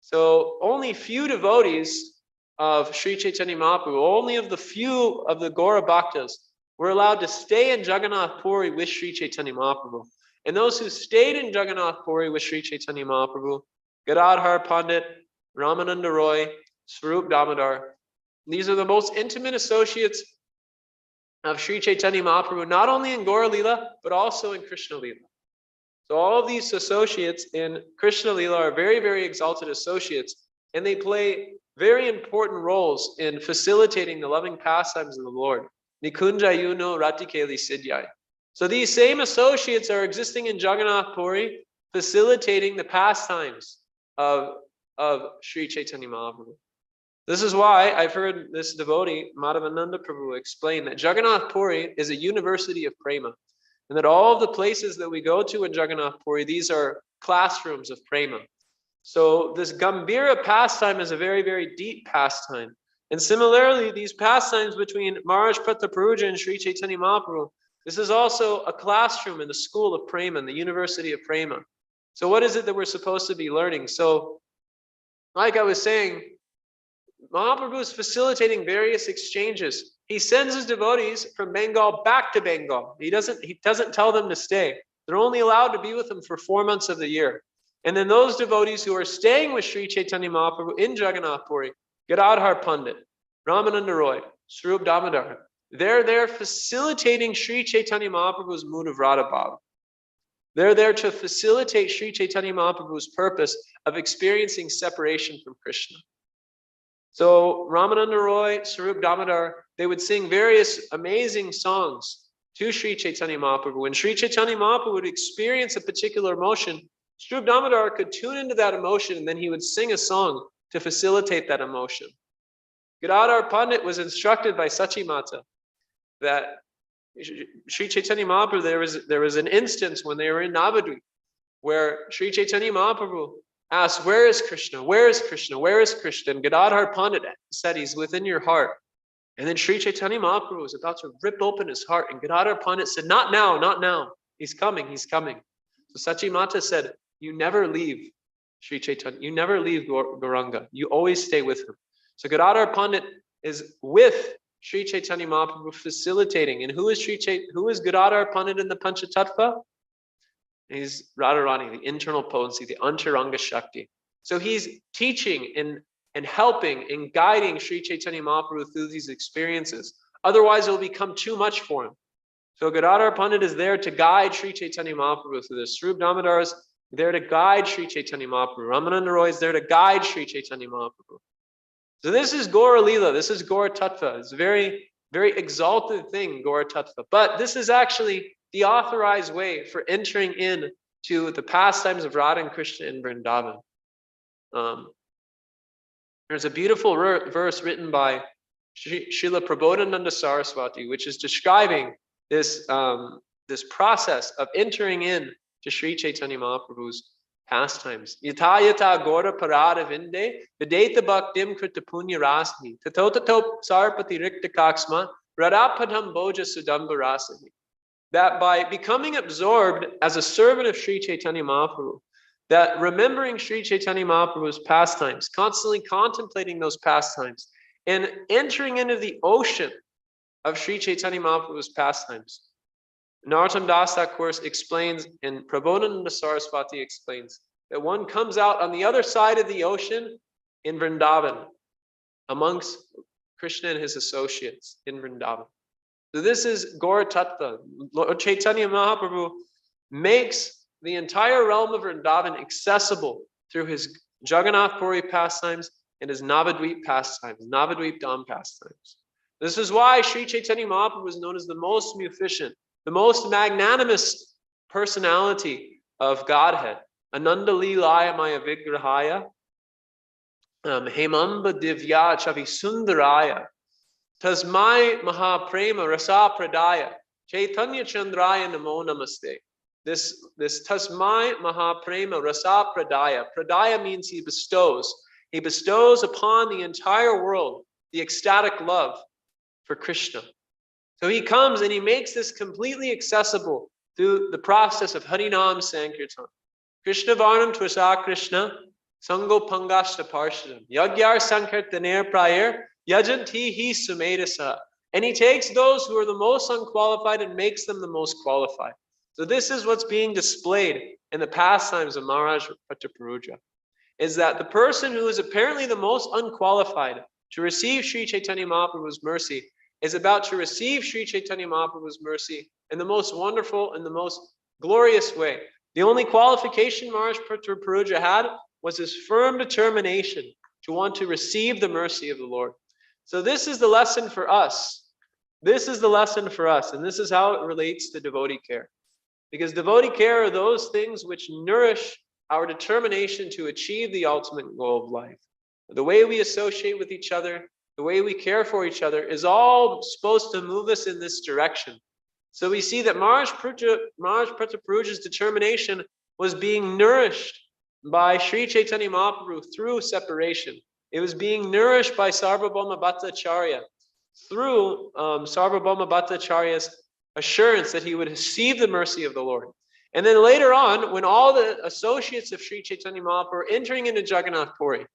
So only few devotees of Sri Chaitanya Mahaprabhu, only of the few of the Gaura Bhaktas, were allowed to stay in Jagannath Puri with Sri Chaitanya Mahaprabhu. And those who stayed in Jagannath Puri with Sri Chaitanya Mahaprabhu, Gadadhar Pandit, Ramananda Roy, Swarup Damodar, these are the most intimate associates of Sri Chaitanya Mahaprabhu, not only in Gaura Lila, but also in Krishna Lila. So all of these associates in Krishna Lila are very, very exalted associates, and they play very important roles in facilitating the loving pastimes of the Lord. Nikunjayuno Ratikeli Siddhyai. So these same associates are existing in Jagannath Puri, facilitating the pastimes of Sri Chaitanya Mahaprabhu. This is why I've heard this devotee, Madhavananda Prabhu, explain that Jagannath Puri is a university of prema. And that all of the places that we go to in Jagannath Puri, these are classrooms of prema. So this Gambhira pastime is a very, very deep pastime. And similarly, these pastimes between Maharaj Prataparuja and Sri Chaitanya Mahaprabhu, this is also a classroom in the school of prema, in the university of prema. So what is it that we're supposed to be learning? So, like I was saying, Mahaprabhu is facilitating various exchanges. He sends his devotees from Bengal back to Bengal. He doesn't tell them to stay. They're only allowed to be with him for 4 months of the year. And then those devotees who are staying with Sri Chaitanya Mahaprabhu in Jagannath Puri, Gadadhar Pandit, Ramananda Roy, Swarup Damodar, they're there facilitating Sri Chaitanya Mahaprabhu's mood of Radha Bhava. They're there to facilitate Sri Chaitanya Mahaprabhu's purpose of experiencing separation from Krishna. So Ramananda Roy, Swarup Damodar, they would sing various amazing songs to Sri Chaitanya Mahaprabhu. When Sri Chaitanya Mahaprabhu would experience a particular emotion, Swarup Damodar could tune into that emotion and then he would sing a song to facilitate that emotion. Gadadhar Pandit was instructed by Sachi Mata that Sri Chaitanya Mahaprabhu, there was an instance when they were in Navadvip where Sri Chaitanya Mahaprabhu asked, "Where is Krishna? Where is Krishna? Where is Krishna?" And Gadadhar Pandit said, "He's within your heart." And then Sri Chaitanya Mahaprabhu was about to rip open his heart, and Gadadhar Pandit said, "Not now, not now. He's coming, he's coming." So Sachi Mata said, "You never leave Sri Chaitanya. You never leave Gauranga. You always stay with him." So Gadadhar Pandit is with Sri Chaitanya Mahaprabhu facilitating. And who is Gadadhar Pandit in the Panchatattva? He's Radharani, the internal potency, the Antaranga Shakti. So he's teaching and helping and guiding Sri Chaitanya Mahaprabhu through these experiences. Otherwise, it will become too much for him. So Gadadhar Pandit is there to guide Sri Chaitanya Mahaprabhu through this. Swarup Damodar is there to guide Sri Chaitanya Mahaprabhu. Ramananda Roy is there to guide Sri Chaitanya Mahaprabhu. So this is Gaura Lila. This is Gaura Tattva. It's a very, very exalted thing, Gaura Tattva. But this is actually the authorized way for entering in to the pastimes of Radha and Krishna in Vrindavan. There's a beautiful verse written by Srila Prabodhananda Saraswati, which is describing this process of entering in to Sri Chaitanya Mahaprabhu's pastimes. Yata yata gora parada vinde, videta bhaktim krita punya rasni, tatototop sarpati rikta kaksma, radapadam boja sudamba rasani. That by becoming absorbed as a servant of Sri Chaitanya Mahaprabhu, that remembering Sri Chaitanya Mahaprabhu's pastimes, constantly contemplating those pastimes, and entering into the ocean of Sri Chaitanya Mahaprabhu's pastimes. Narottam Das, that course, explains, and Prabodhananda Saraswati explains, that one comes out on the other side of the ocean in Vrindavan, amongst Krishna and his associates in Vrindavan. So this is Gaura Tattva. Lord Chaitanya Mahaprabhu makes the entire realm of Vrindavan accessible through his Jagannath Puri pastimes and his Navadvip pastimes, Navadvip Dham pastimes. This is why Sri Chaitanya Mahaprabhu is known as the most munificent, the most magnanimous personality of Godhead. Ananda Leelaya Maya Vigrahaya, Hemamba Divya Chavi Sundaraya, Tasmai Mahaprema Rasa Pradaya, Chaitanya Chandraya Namo Namaste. This Tasmai Mahaprema Rasa Pradaya. Pradaya means he bestows. He bestows upon the entire world the ecstatic love for Krishna. So he comes and he makes this completely accessible through the process of Harinam Sankirtan. Krishna Varnam Tvasa Krishna, Sango Pangashta Parshadam, Yagyar Sankirtaner Prayer, Yajantihi Sumedasa. And he takes those who are the most unqualified and makes them the most qualified. So this is what's being displayed in the pastimes of Maharaj Prataparuja, is that the person who is apparently the most unqualified to receive Sri Chaitanya Mahaprabhu's mercy is about to receive Sri Chaitanya Mahaprabhu's mercy in the most wonderful and the most glorious way. The only qualification Maharaj Prataparuja had was his firm determination to want to receive the mercy of the Lord. So this is the lesson for us. This is the lesson for us, and this is how it relates to devotee care. Because devotee care are those things which nourish our determination to achieve the ultimate goal of life. the way we associate with each other, the way we care for each other is all supposed to move us in this direction. So we see that Maharaj Prataparuja's determination was being nourished by Sri Chaitanya Mahaprabhu through separation. It was being nourished by Sarvabhauma Bhattacharya through Sarvabhauma Bhattacharya's assurance that he would receive the mercy of the Lord. And then later on, when all the associates of Sri Chaitanya Mahaprabhu were entering into Jagannath Puri,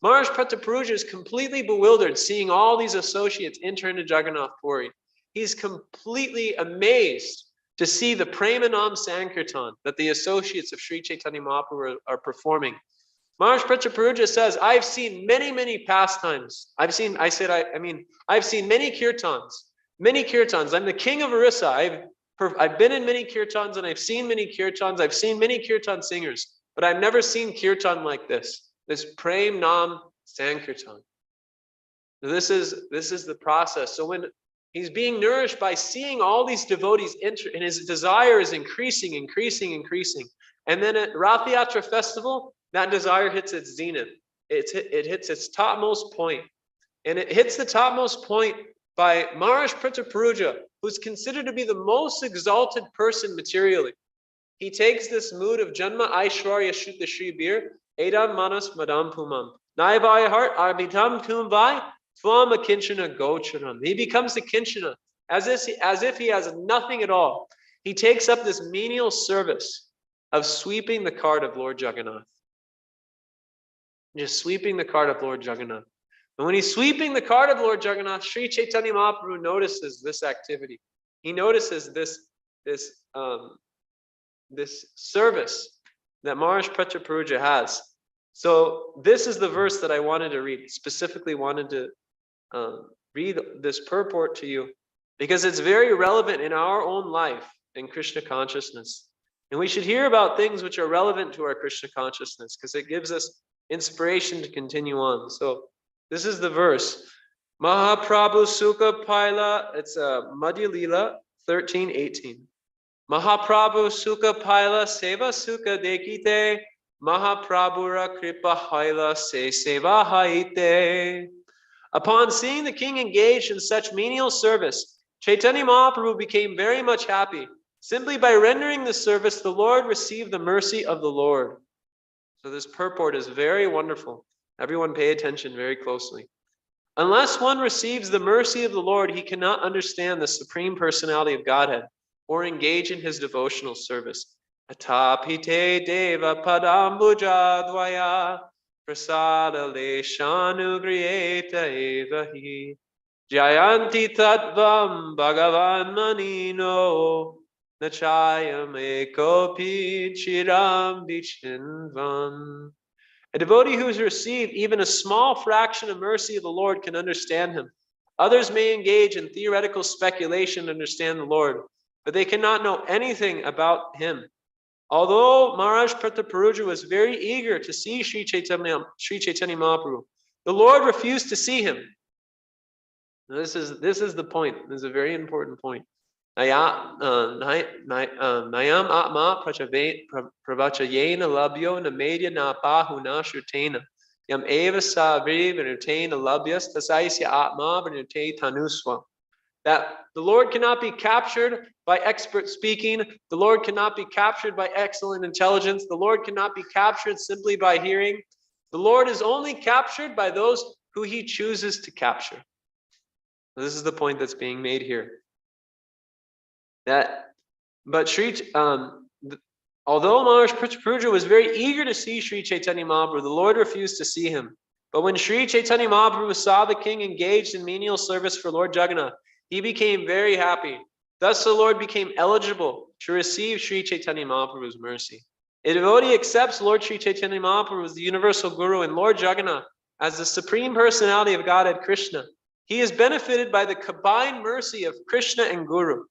Maharaj Prataparuja is completely bewildered seeing all these associates enter into Jagannath Puri. He's completely amazed to see the Premanam Sankirtan that the associates of Sri Chaitanya Mahaprabhu are performing. Maharaj Prataparuja says, I've seen many pastimes. I've seen many kirtans. Many kirtans. I'm the king of Orissa. I've been in many kirtans and I've seen many kirtans. I've seen many kirtan singers, but I've never seen kirtan like this Prem Nam Sankirtan. This is the process. So when he's being nourished by seeing all these devotees enter, and his desire is increasing. And then at Rath Yatra festival, that desire hits its zenith. It hits its topmost point. And it hits the topmost point by Maharaj Prataparuja, who's considered to be the most exalted person materially. He takes this mood of Janma Aishwarya Shuddha Shri Bir, Edam Manas Madam Pumam. Naivaya heart, Arbitam Kumvai, Twam Akinchana Gocharam. He becomes the Kinchana, as if he has nothing at all. He takes up this menial service of sweeping the cart of Lord Jagannath. Just sweeping the cart of Lord Jagannath. And when he's sweeping the cart of Lord Jagannath, Sri Chaitanya Mahaprabhu notices this activity. He notices this service that Maharaj Prataparuja has. So this is the verse that I wanted to read. Specifically wanted to read this purport to you because it's very relevant in our own life in Krishna consciousness. And we should hear about things which are relevant to our Krishna consciousness because it gives us inspiration to continue on. So this is the verse. Mahaprabu Sukha Paila, it's Madhya Lila 13:18. Mahaprabhu Sukha Paila Seva Sukha Dekite, Mahaprabhura Kripa Haila Se Seva Haite. Upon seeing the king engaged in such menial service, Chaitanya Mahaprabhu became very much happy. Simply by rendering the service, the Lord received the mercy of the Lord. So this purport is very wonderful. Everyone pay attention very closely. Unless one receives the mercy of the Lord, he cannot understand the Supreme Personality of Godhead or engage in his devotional service. Atapite deva padambuja dvaya prasada leshanu griyeta evahi jayanti tattvam bhagavan manino nachayam ekopi chiram vichinvan. A devotee who has received even a small fraction of mercy of the Lord can understand him. Others may engage in theoretical speculation to understand the Lord, but they cannot know anything about him. Although Maharaj Prataparuja was very eager to see Sri Chaitanya Mahaprabhu, the Lord refused to see him. Now this is the point. This is a very important point. Nayam atma pravachayena labyo namedya napahu nashrutena yam eva savri vinutena labyas tasaisya atma vinute tanuswa. That the Lord cannot be captured by expert speaking. The Lord cannot be captured by excellent intelligence. The Lord cannot be captured simply by hearing. The Lord is only captured by those who he chooses to capture. This is the point that's being made here. Although Maharaj Prataparuja was very eager to see Sri Chaitanya Mahaprabhu, the Lord refused to see him. But when Sri Chaitanya Mahaprabhu saw the king engaged in menial service for Lord Jagannath, he became very happy. Thus the Lord became eligible to receive Sri Chaitanya Mahaprabhu's mercy. A devotee accepts Lord Sri Chaitanya Mahaprabhu as the universal guru and Lord Jagannath as the supreme personality of Godhead Krishna. He is benefited by the combined mercy of Krishna and Guru.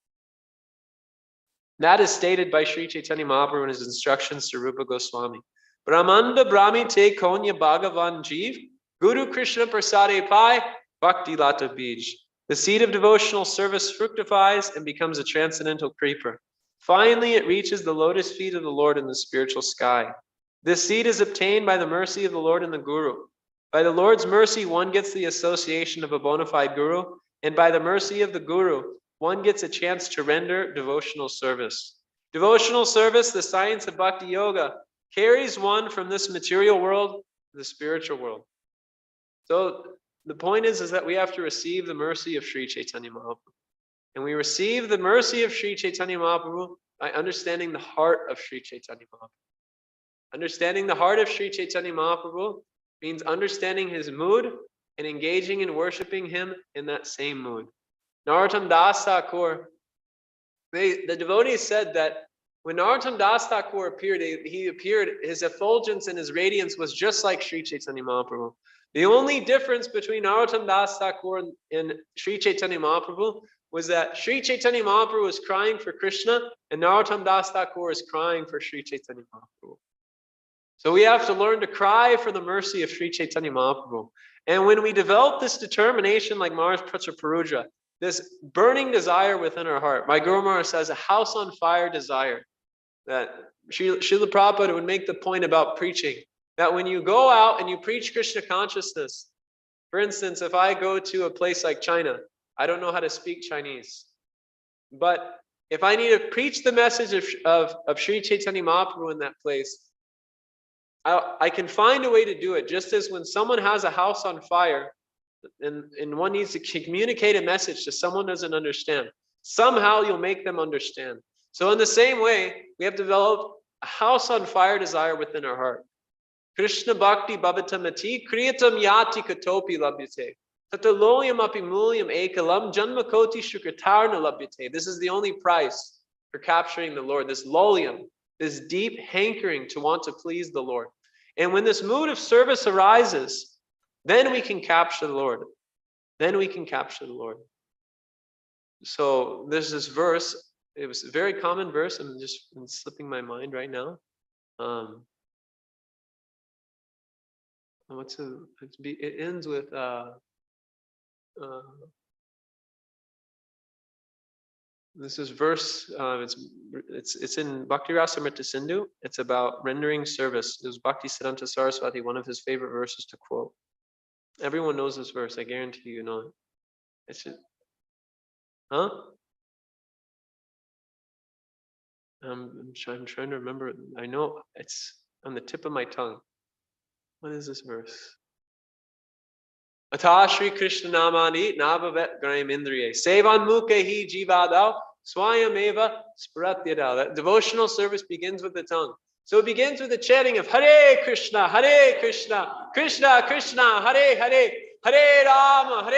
That is stated by Sri Chaitanya Mahaprabhu in his instructions to Rupa Goswami. Brahmanda Brahmi te konya bhagavan jeev, Guru Krishna prasade pai, bhakti lata bij. The seed of devotional service fructifies and becomes a transcendental creeper. Finally, it reaches the lotus feet of the Lord in the spiritual sky. This seed is obtained by the mercy of the Lord and the Guru. By the Lord's mercy, one gets the association of a bona fide guru, and by the mercy of the guru, one gets a chance to render devotional service. Devotional service, the science of bhakti yoga, carries one from this material world to the spiritual world. So the point is that we have to receive the mercy of Sri Chaitanya Mahaprabhu. And we receive the mercy of Sri Chaitanya Mahaprabhu by understanding the heart of Sri Chaitanya Mahaprabhu. Understanding the heart of Sri Chaitanya Mahaprabhu means understanding his mood and engaging in worshiping him in that same mood. Narottam Das Thakur, the devotees said that when Narottam Das Thakur appeared, his effulgence and his radiance was just like Sri Chaitanya Mahaprabhu. The only difference between Narottam Das Thakur and Sri Chaitanya Mahaprabhu was that Sri Chaitanya Mahaprabhu was crying for Krishna and Narottam Das Thakur is crying for Sri Chaitanya Mahaprabhu. So we have to learn to cry for the mercy of Sri Chaitanya Mahaprabhu. And when we develop this determination like Mahaprabu, this burning desire within our heart, my Guru Maharaj says a house on fire desire, that Srila Prabhupada would make the point about preaching, that when you go out and you preach Krishna consciousness, for instance, if I go to a place like China, I don't know how to speak Chinese, but if I need to preach the message of Sri Chaitanya Mahaprabhu in that place, I can find a way to do it. Just as when someone has a house on fire and one needs to communicate a message to someone who doesn't understand, somehow you'll make them understand. So in the same way, we have developed a house on fire desire within our heart. Krishna bhakti bhavatamati kriyatam yati katopi labhyate. Tataloyam api mulyam ekalam janma koti shukratarna labhyate. This is the only price for capturing the Lord, this lolyam, this deep hankering to want to please the Lord. And when this mood of service arises, then we can capture the Lord. Then we can capture the Lord. So there's this verse. It was a very common verse. It's slipping my mind right now. It ends with this is verse. It's in Bhakti Rasamrita Sindhu. It's about rendering service. It was Bhakti Siddhanta Saraswati, one of his favorite verses to quote. Everyone knows this verse. I guarantee you know it. It's just, huh? I'm trying to remember. I know it's on the tip of my tongue. What is this verse? Atha Shri Krishna Namani Navavet Graim Indriye Sevan Mukhe Jivadao Swayameva Spratyadao. That devotional service begins with the tongue. So it begins with the chanting of Hare Krishna, Krishna Krishna, Hare Hare, Hare Rama,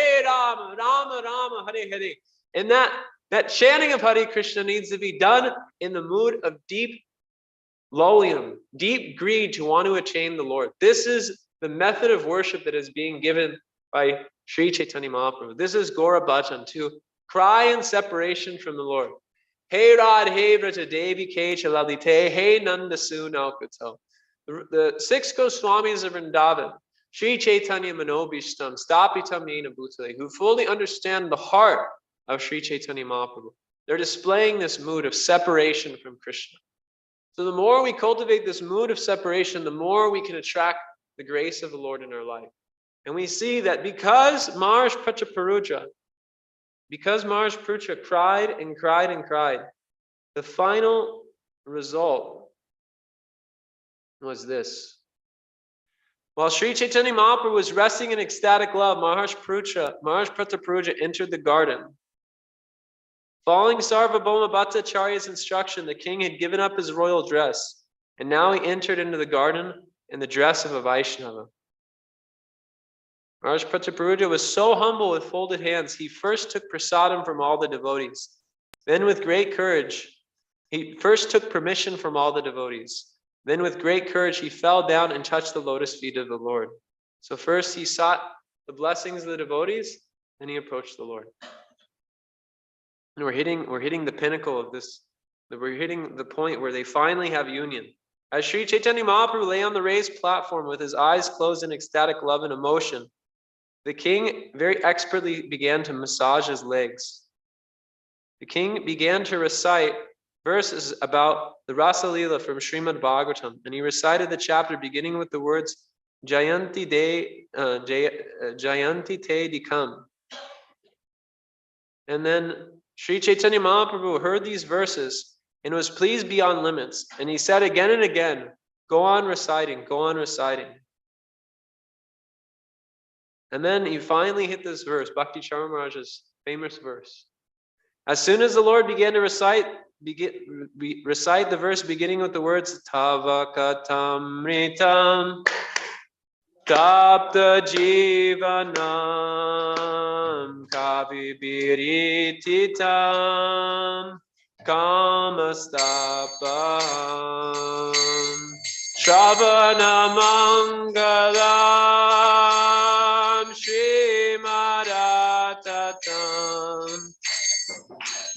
Rama Rama, Hare Hare. And that chanting of Hare Krishna needs to be done in the mood of deep lolyam, deep greed to want to attain the Lord. This is the method of worship that is being given by Sri Chaitanya Mahaprabhu. This is Gaura Bhajan, to cry in separation from the Lord. Hey Radhe Vrata Devi Ke Chalalite, Hey Nandasu Naukato. The 6 Goswamis of Vrindavan, Sri Chaitanya Manobishtam, Stapitam Yena Bhutale, who fully understand the heart of Sri Chaitanya Mahaprabhu. They're displaying this mood of separation from Krishna. So the more we cultivate this mood of separation, the more we can attract the grace of the Lord in our life. And we see that because Mahaprabu cried and cried and cried, the final result was this. While Sri Chaitanya Mahaprabhu was resting in ecstatic love, Mahaprabu entered the garden. Following Sarvabhauma Bhattacharya's instruction, the king had given up his royal dress, and now he entered into the garden in the dress of a Vaishnava. Mahaprabu was so humble with folded hands, he first took prasadam from all the devotees. Then with great courage, he first took permission from all the devotees. Then with great courage, he fell down and touched the lotus feet of the Lord. So first he sought the blessings of the devotees, then he approached the Lord. And we're hitting the pinnacle of this. We're hitting the point where they finally have union. As Sri Chaitanya Mahaprabhu lay on the raised platform with his eyes closed in ecstatic love and emotion, the king very expertly began to massage his legs. The king began to recite verses about the Rasa Leela from Srimad Bhagavatam, and he recited the chapter beginning with the words Jayanti te dikam. And then Sri Chaitanya Mahaprabhu heard these verses and was pleased beyond limits. And he said again and again, go on reciting, go on reciting. And then he finally hit this verse, Bhakti Charan Maharaj's famous verse. As soon as the Lord began to recite the verse beginning with the words Tava Katamritam Tapta Jivanam Kavibirititam Kamastapam Shravana Mangalam Srimaratatam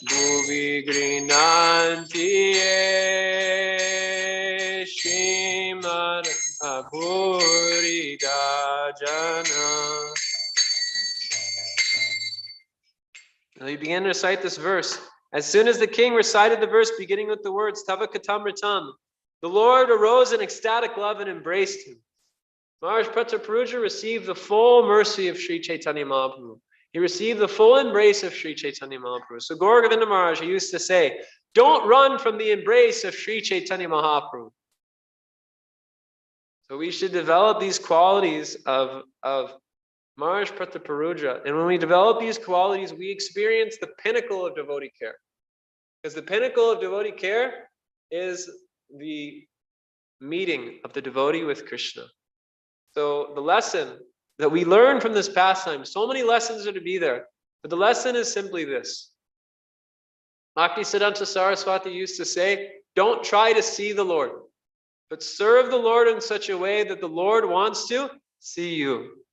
Bhuvi Grinanti Shrimad Abhuri Dajana. Now he began to recite this verse. As soon as the king recited the verse beginning with the words Tava Katamritam, the Lord arose in ecstatic love and embraced him. Maharaj Prataparuja received the full mercy of Sri Chaitanya Mahaprabhu. He received the full embrace of Sri Chaitanya Mahaprabhu. So Gaura Govinda Maharaj used to say, don't run from the embrace of Sri Chaitanya Mahaprabhu. So we should develop these qualities of Maharaj Prataparuja. And when we develop these qualities, we experience the pinnacle of devotee care. Because the pinnacle of devotee care is the meeting of the devotee with Krishna. So the lesson that we learn from this pastime, so many lessons are to be there, but the lesson is simply this. Bhaktisiddhanta Saraswati used to say, don't try to see the Lord, but serve the Lord in such a way that the Lord wants to see you.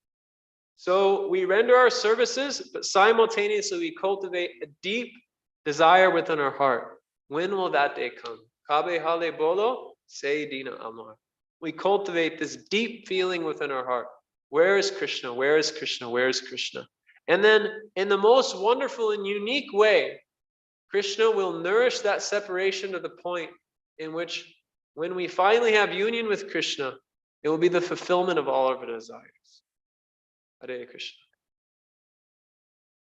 So we render our services, but simultaneously we cultivate a deep desire within our heart. When will that day come? Kabe hale bolo, se dina amar. We cultivate this deep feeling within our heart. Where is Krishna? Where is Krishna? Where is Krishna? And then in the most wonderful and unique way, Krishna will nourish that separation to the point in which when we finally have union with Krishna, it will be the fulfillment of all of our desires. Hare Krishna.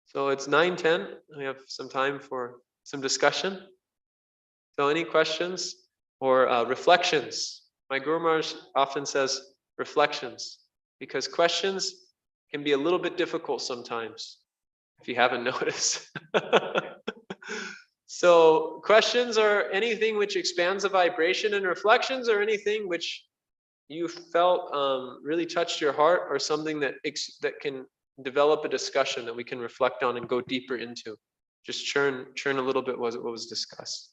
So it's 9:10. We have some time for some discussion. So any questions or reflections? My Guru Maharaj often says reflections, because questions can be a little bit difficult sometimes, if you haven't noticed. So questions are anything which expands the vibration, and reflections are anything which you felt really touched your heart, or something that can develop a discussion that we can reflect on and go deeper into. Just churn a little bit what was discussed.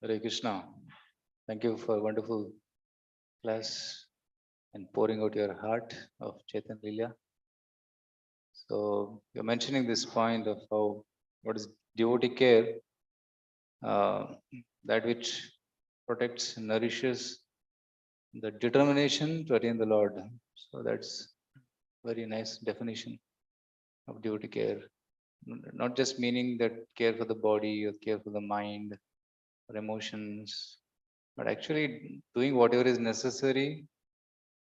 Hare Krishna. Thank you for a wonderful class and pouring out your heart of Chaitanya Lila. So you're mentioning this point of how what is devotee care, that which protects, nourishes the determination to attain the Lord. So that's very nice definition of devotee care. Not just meaning that care for the body or care for the mind or emotions, but actually doing whatever is necessary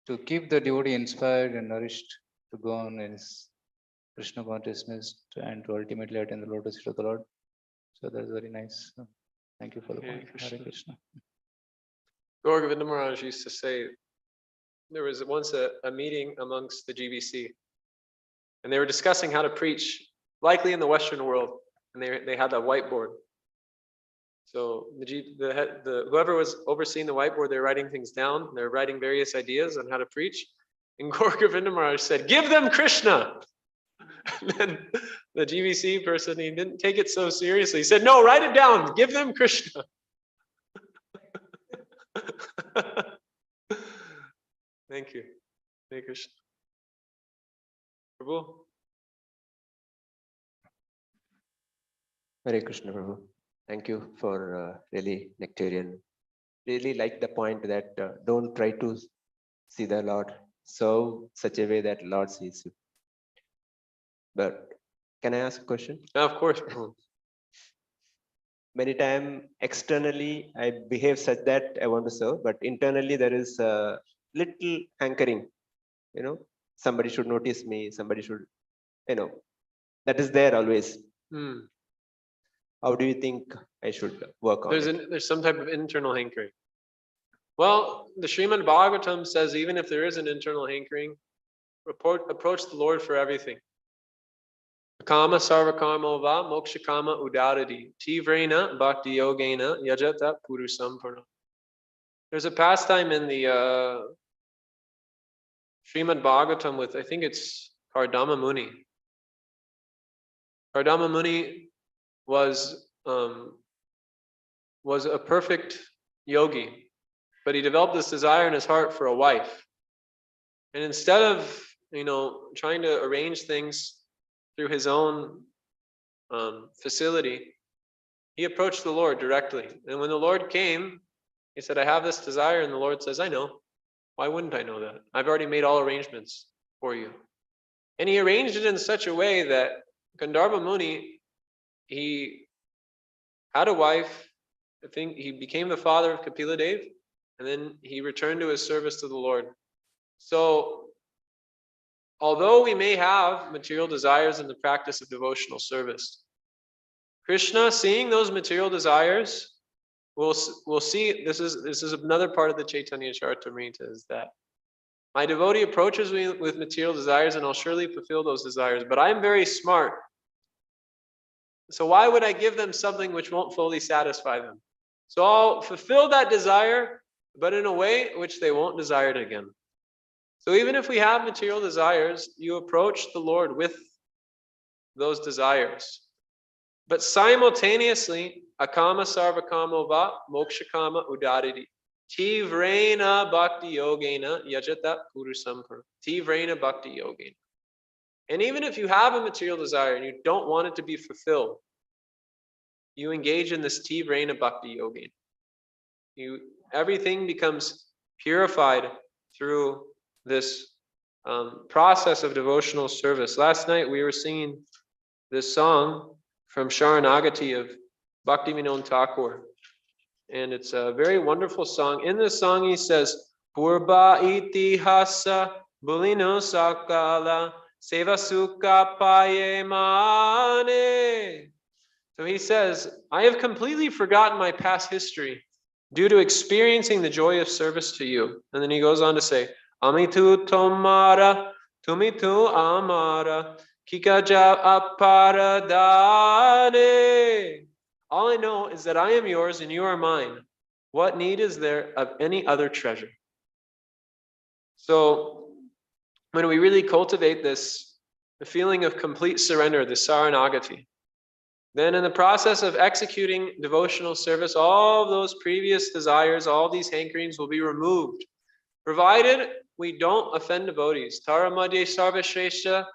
to keep the devotee inspired and nourished to go on in his Krishna consciousness and to ultimately attain the lotus feet of the Lord. So that's very nice. Thank you for the point. Hare Krishna. Gaura Govinda Maharaj used to say, there was once a meeting amongst the GBC, and they were discussing how to preach, likely in the Western world, and they had a whiteboard. So whoever was overseeing the whiteboard, they're writing things down. They're writing various ideas on how to preach. And Gaura Govinda Maharaj said, "Give them Krishna." And then the GBC person, he didn't take it so seriously. He said, "No, write it down. Give them Krishna." Thank you. Hare Krishna. Prabhu. Hare Krishna, Prabhu. Thank you for really nectarian. Really like the point that don't try to see the Lord, serve such a way that Lord sees you. But can I ask a question? Of course, Prabhu. many times externally I behave such that I want to serve, but internally there is a little hankering, somebody should notice me, somebody should, that is there always. Hmm. How do you think I should work on it? There's some type of internal hankering. Well, the Srimad Bhagavatam says even if there is an internal hankering, approach the Lord for everything. Kama sarva karma va moksha kama udaradi tivrena bhakti yogena yajata purusam parna. There's a pastime in the Srimad Bhagavatam with, I think it's Kardama Muni. Kardama Muni was a perfect yogi, but he developed this desire in his heart for a wife. And instead of, trying to arrange things through his own facility, he approached the Lord directly. And when the Lord came, he said, I have this desire. And the Lord says, I know. Why wouldn't I know that? I've already made all arrangements for you. And he arranged it in such a way that Gandharva Muni, he had a wife. I think he became the father of Kapila Dev, and then he returned to his service to the Lord. So, although we may have material desires in the practice of devotional service, Krishna, seeing those material desires, we'll see. This is another part of the Chaitanya Charitamrita, is that my devotee approaches me with material desires, and I'll surely fulfill those desires. But I'm very smart, so why would I give them something which won't fully satisfy them? So I'll fulfill that desire, but in a way which they won't desire it again. So even if we have material desires, you approach the Lord with those desires. But simultaneously, akama sarva kama va moksha kama udaridi. Tivrena bhakti yogena yajata purusam parna. Tivrena bhakti yogena. And even if you have a material desire and you don't want it to be fulfilled, you engage in this tivrena bhakti yogena. Everything becomes purified through this process of devotional service. Last night we were singing this song from Sharanagati of Bhaktivinoda Thakur, and it's a very wonderful song. In this song he says, Purba itihasa bulino sakala seva sukha paye mane. So he says, I have completely forgotten my past history due to experiencing the joy of service to you. And then he goes on to say, Amitu tomara, tumitu amara, kikaja aparadane. All I know is that I am yours and you are mine. What need is there of any other treasure? So when we really cultivate this, the feeling of complete surrender, the saranagati, then in the process of executing devotional service, all of those previous desires, all these hankerings will be removed, provided we don't offend devotees. Taramade sarvashresha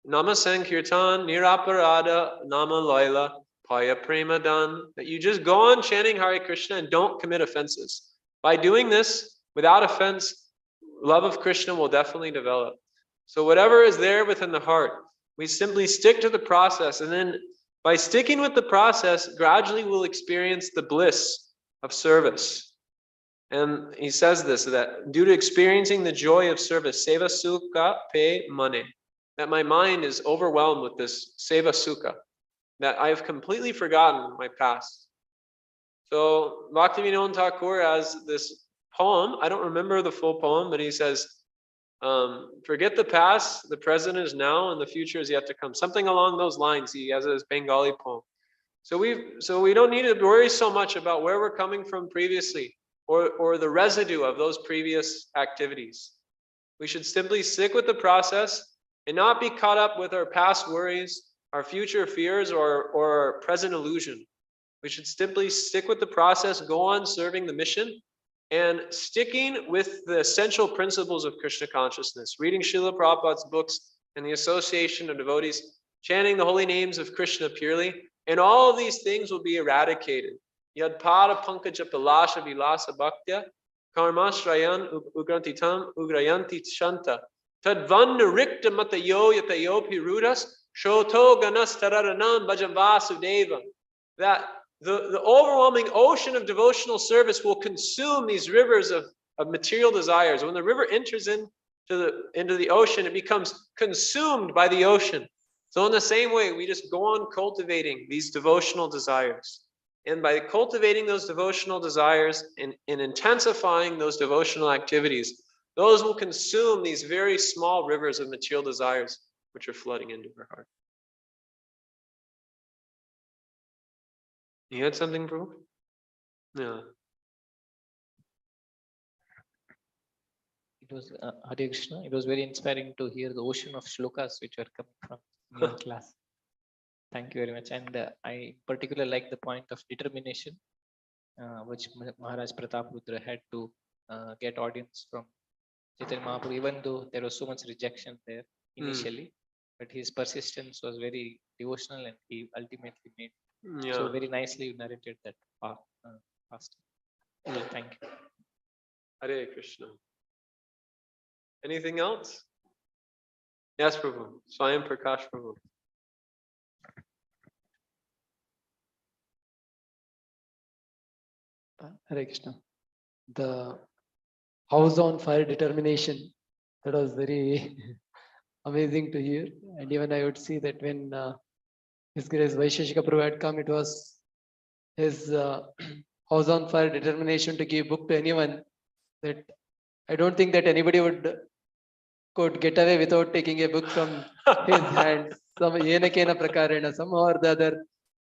nama sankirtan niraparada nama laila paya premadan. That you just go on chanting Hare Krishna and don't commit offenses. By doing this, without offense, love of Krishna will definitely develop. So whatever is there within the heart, we simply stick to the process, and then by sticking with the process, gradually we'll experience the bliss of service. And he says this, that due to experiencing the joy of service, seva sukha pe mane, that my mind is overwhelmed with this seva sukha, that I have completely forgotten my past. So Bhaktivinoda Thakur has this poem, I don't remember the full poem, but he says, forget the past, the present is now, and the future is yet to come. Something along those lines. He has this Bengali poem. So we don't need to worry so much about where we're coming from previously, or the residue of those previous activities. We should simply stick with the process and not be caught up with our past worries, our future fears, or our present illusion. We should simply stick with the process, go on serving the mission, and sticking with the essential principles of Krishna consciousness, reading Srila Prabhupada's books and the association of devotees, chanting the holy names of Krishna purely, and all of these things will be eradicated. Yad pada pankaja pilasha vilasa bhaktya, karmasrayan ugrantitam ugrayanti shanta, tadvanda rikta matayo yatayo pirudas, shoto ganas tararanam bhajan vasudevam. That the overwhelming ocean of devotional service will consume these rivers of material desires. When the river enters into the ocean, it becomes consumed by the ocean. So in the same way, we just go on cultivating these devotional desires. And by cultivating those devotional desires and intensifying those devotional activities, those will consume these very small rivers of material desires which are flooding into our heart. You had something, bro? Yeah. It was Hare Krishna. It was very inspiring to hear the ocean of shlokas which were coming from me in class. Thank you very much. And I particularly like the point of determination, which Maharaj Pratap Rudra had to get audience from Chaitanya Mahaprabu, even though there was so much rejection there initially, but his persistence was very devotional and he ultimately made. Yeah. So very nicely you narrated that past. Thank you. Hare Krishna. Anything else? Yes, Prabhu. Swayam Prakash Prabhu. Hare Krishna. The house on fire determination, that was very amazing to hear. And even I would see that when His Grace Vaisheshika Prabhu had come, it was his house on fire determination to give book to anyone, that I don't think that anybody could get away without taking a book from his hand. Some yenakena prakarena, somehow or the other.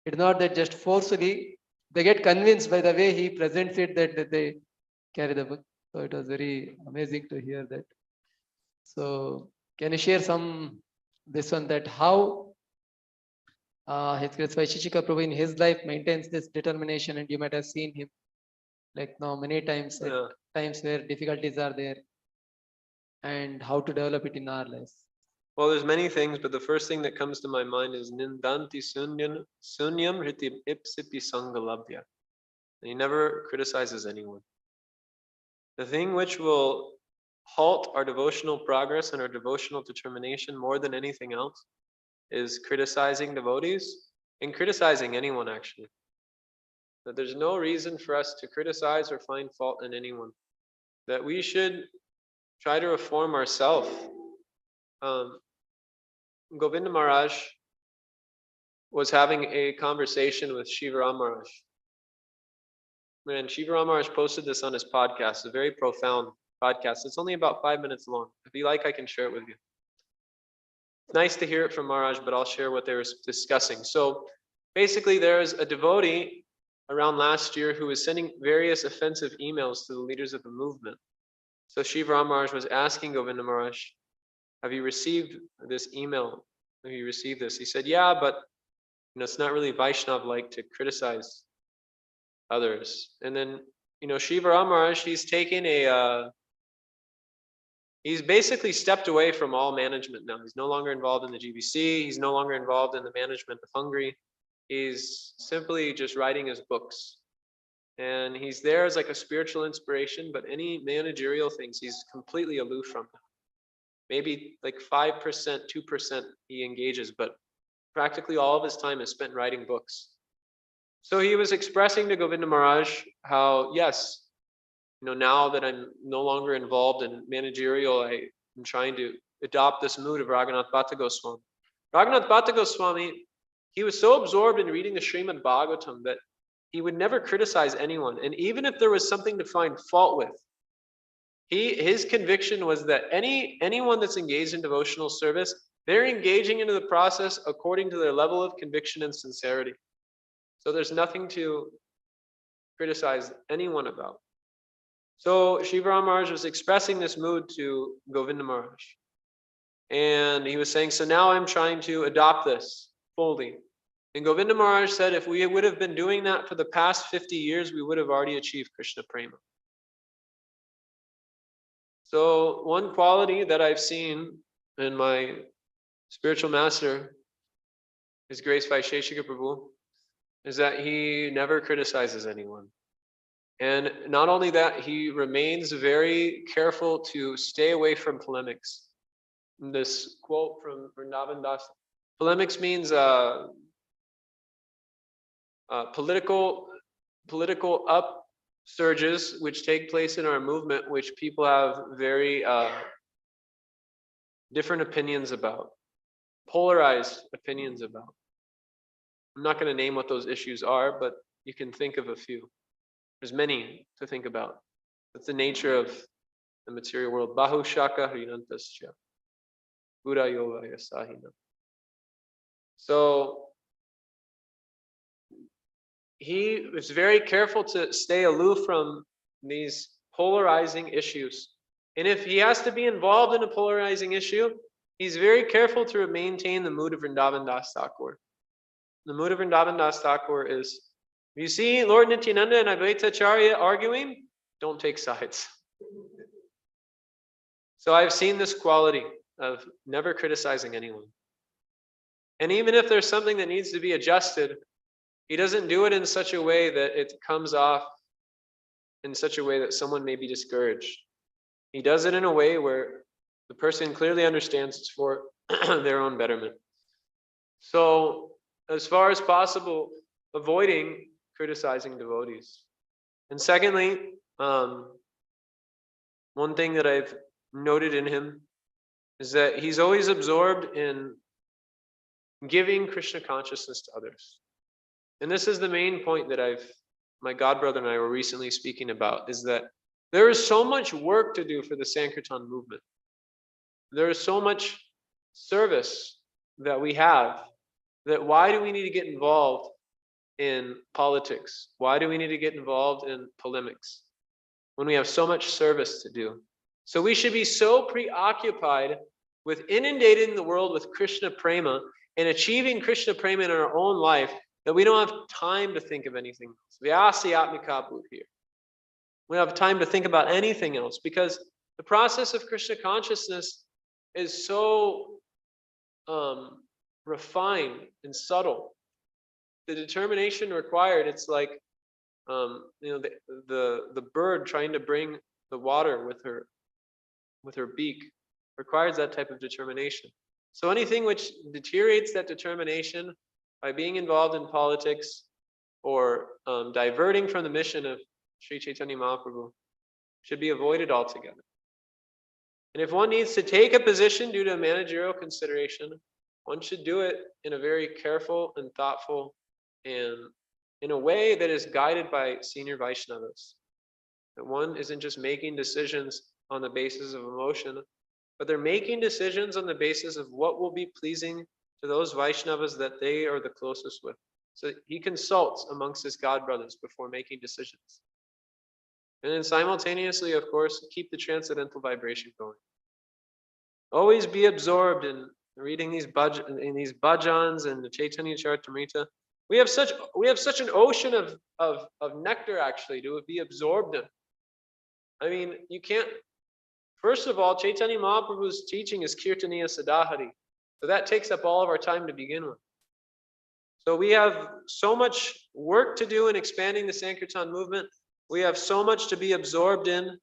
It's not that just forcefully, they get convinced by the way he presents it that they carry the book. So it was very amazing to hear that. So can you share this one, that how His Grace Vaisheshika Prabhu in his life maintains this determination, and you might have seen him like now many times at times where difficulties are there, and how to develop it in our lives. Well, there's many things, but the first thing that comes to my mind is Nindanti sunyam hriti ipsipi sangalabhya. He never criticizes anyone. The thing which will halt our devotional progress and our devotional determination more than anything else is criticizing devotees and criticizing anyone, actually. That there's no reason for us to criticize or find fault in anyone. That we should try to reform ourselves. Govinda Maharaj was having a conversation with Shivaram Maharaj. And Shivaram Maharaj posted this on his podcast. It's a very profound podcast. It's only about 5 minutes long. If you like, I can share it with you. It's nice to hear it from Maharaj, but I'll share what they were discussing. So basically, there's a devotee around last year who was sending various offensive emails to the leaders of the movement. So Shivaram Maharaj was asking Govinda Maharaj, have you received this email? Have you received this? He said, yeah, but it's not really Vaishnav-like to criticize others. And then, Shivaram Maharaj, he's taken he's basically stepped away from all management now. He's no longer involved in the GBC. He's no longer involved in the management of Hungary. He's simply just writing his books. And he's there as like a spiritual inspiration, but any managerial things, he's completely aloof from them. Maybe like 5%, 2% he engages, but practically all of his time is spent writing books. So he was expressing to Govinda Maharaj how, yes, now that I'm no longer involved in managerial, I'm trying to adopt this mood of Raghunath Bhatta Goswami. Raghunath Bhatta Goswami, he was so absorbed in reading the Srimad Bhagavatam that he would never criticize anyone. And even if there was something to find fault with, his conviction was that anyone that's engaged in devotional service, they're engaging into the process according to their level of conviction and sincerity. So there's nothing to criticize anyone about. So Shivaram Maharaj was expressing this mood to Govinda Maharaj. And he was saying, so now I'm trying to adopt this fully. And Govinda Maharaj said, if we would have been doing that for the past 50 years, we would have already achieved Krishna Prema. So one quality that I've seen in my spiritual master, His Grace Vaisheshika Prabhu, is that he never criticizes anyone. And not only that, he remains very careful to stay away from polemics. This quote from Vrindavan Das, polemics means political upsurges which take place in our movement, which people have very different opinions about, polarized opinions about. I'm not going to name what those issues are, but you can think of a few. There's many to think about. That's the nature of the material world. Bahu shaka hrinantascha. Buddha yovaya sahina. So he is very careful to stay aloof from these polarizing issues. And if he has to be involved in a polarizing issue, he's very careful to maintain the mood of Vrindavan Das Thakur. The mood of Vrindavan Das Thakur is, if you see Lord Nityananda and Advaita Acharya arguing, don't take sides. So I've seen this quality of never criticizing anyone. And even if there's something that needs to be adjusted, he doesn't do it in such a way that it comes off in such a way that someone may be discouraged. He does it in a way where the person clearly understands it's for their own betterment. So, as far as possible, avoiding criticizing devotees. And secondly, one thing that I've noted in him is that he's always absorbed in giving Krishna consciousness to others. And this is the main point that my godbrother and I were recently speaking about, is that there is so much work to do for the Sankirtan movement. There is so much service that we have, that why do we need to get involved in politics? Why do we need to get involved in polemics when we have so much service to do? So we should be so preoccupied with inundating the world with Krishna prema and achieving Krishna prema in our own life that we don't have time to think of anything else. Vyasayatmika buddhi. We don't have time to think about anything else, because the process of Krishna consciousness is so refined and subtle. The determination required, it's like the bird trying to bring the water with her beak, requires that type of determination. So anything which deteriorates that determination by being involved in politics or diverting from the mission of Sri Chaitanya Mahaprabu should be avoided altogether. And if one needs to take a position due to a managerial consideration, one should do it in a very careful and thoughtful and in a way that is guided by senior Vaishnavas. That one isn't just making decisions on the basis of emotion, but they're making decisions on the basis of what will be pleasing to those Vaishnavas that they are the closest with. So he consults amongst his godbrothers before making decisions. And then simultaneously, of course, keep the transcendental vibration going. Always be absorbed in reading these bhajans and the Chaitanya Charitamrita. We have such an ocean of nectar actually to be absorbed in. I mean, you can't. First of all, Chaitanya Mahaprabhu's teaching is Kirtaniya Sadahari. So that takes up all of our time to begin with. So we have so much work to do in expanding the Sankirtan movement. We have so much to be absorbed in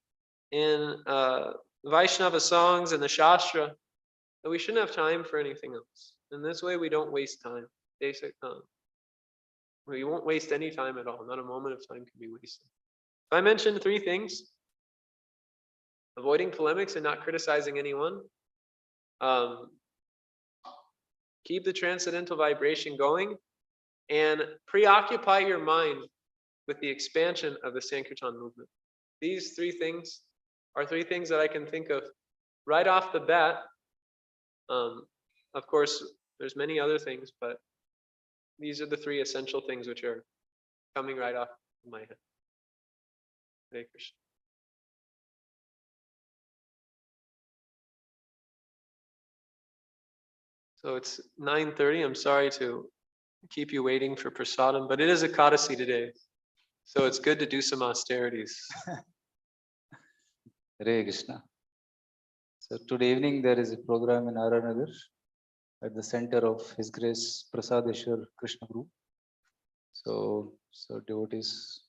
Vaishnava songs and the Shastra, that we shouldn't have time for anything else. And this way we don't waste time. Basic time. We won't waste any time at all. Not a moment of time can be wasted. If I mentioned 3 things: avoiding polemics and not criticizing anyone, keep the transcendental vibration going, and preoccupy your mind with the expansion of the Sankirtan movement. These 3 things are 3 things that I can think of right off the bat. Of course, there's many other things, but these are the 3 essential things which are coming right off my head. Hare Krishna. So it's 9:30. I'm sorry to keep you waiting for prasadam, but it is Ekadasi today. So it's good to do some austerities. Hare Krishna. So today evening there is a program in Aranagar at the center of His Grace Prasadeshwar Krishna Guru. So devotees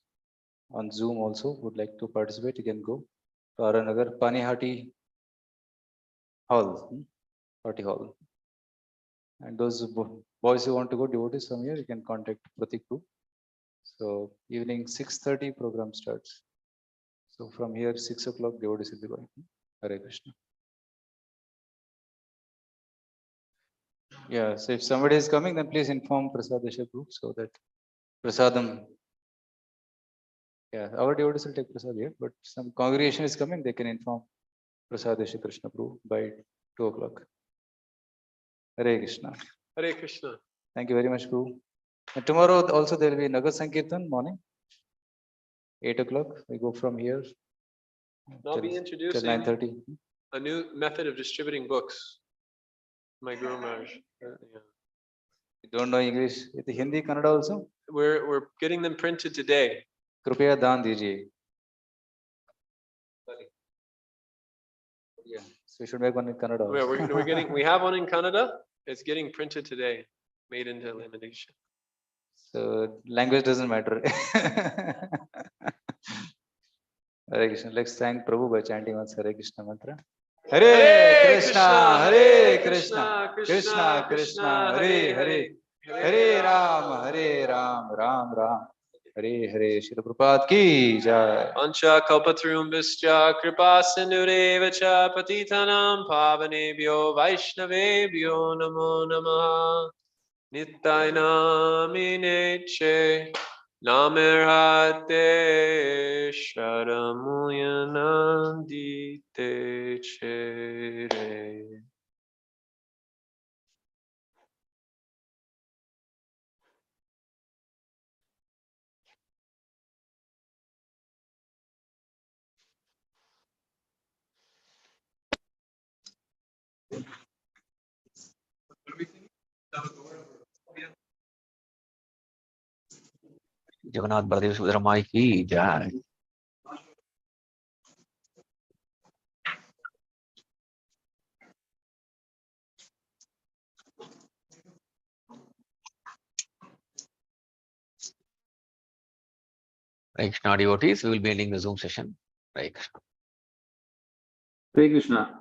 on Zoom also would like to participate. You can go to Aranagar Panihati Hall, Party Hall. And those boys who want to go, devotees from here, you can contact Pratik Guru. So evening 6:30 program starts. So from here 6 o'clock devotees will be going. Hare Krishna. Yeah, so if somebody is coming, then please inform Prasadesha group so that Prasadam. Yeah, our devotees will take Prasad here, but some congregation is coming, they can inform Prasadesha Krishna group by 2 o'clock. Hare Krishna. Hare Krishna. Thank you very much, Guru. And tomorrow also there will be Nagar Sankirtan morning, 8 o'clock. We go from here I'll be till introducing 9:30. a new method of distributing books. My Guru Maharaj. Yeah. You don't know English. With Hindi, Kannada also. We're getting them printed today. Krupaya daan dijiye. Yeah, so you should make one in Kannada. We have one in Canada. It's getting printed today, made into lamination. So language doesn't matter. Hare Krishna. Let's thank Prabhu by chanting once Hare Krishna mantra. Hare Krishna, Hare Krishna, Krishna Krishna, Hare Hare, Hare Ram, Ram Ram, Hare Hare. Srila Prabhupada ki jai. Ancha kalpatarumvischa kripa sindhurevacha patitanam pavanebhyo vaishnavebhyo namo namaha nityainamine che namirhate sharamuyanandite chere. Jagannath Baldev Subhadra माई की जय। Hare Krishna devotees, we will be ending the Zoom session. Hare Krishna. Hare Krishna.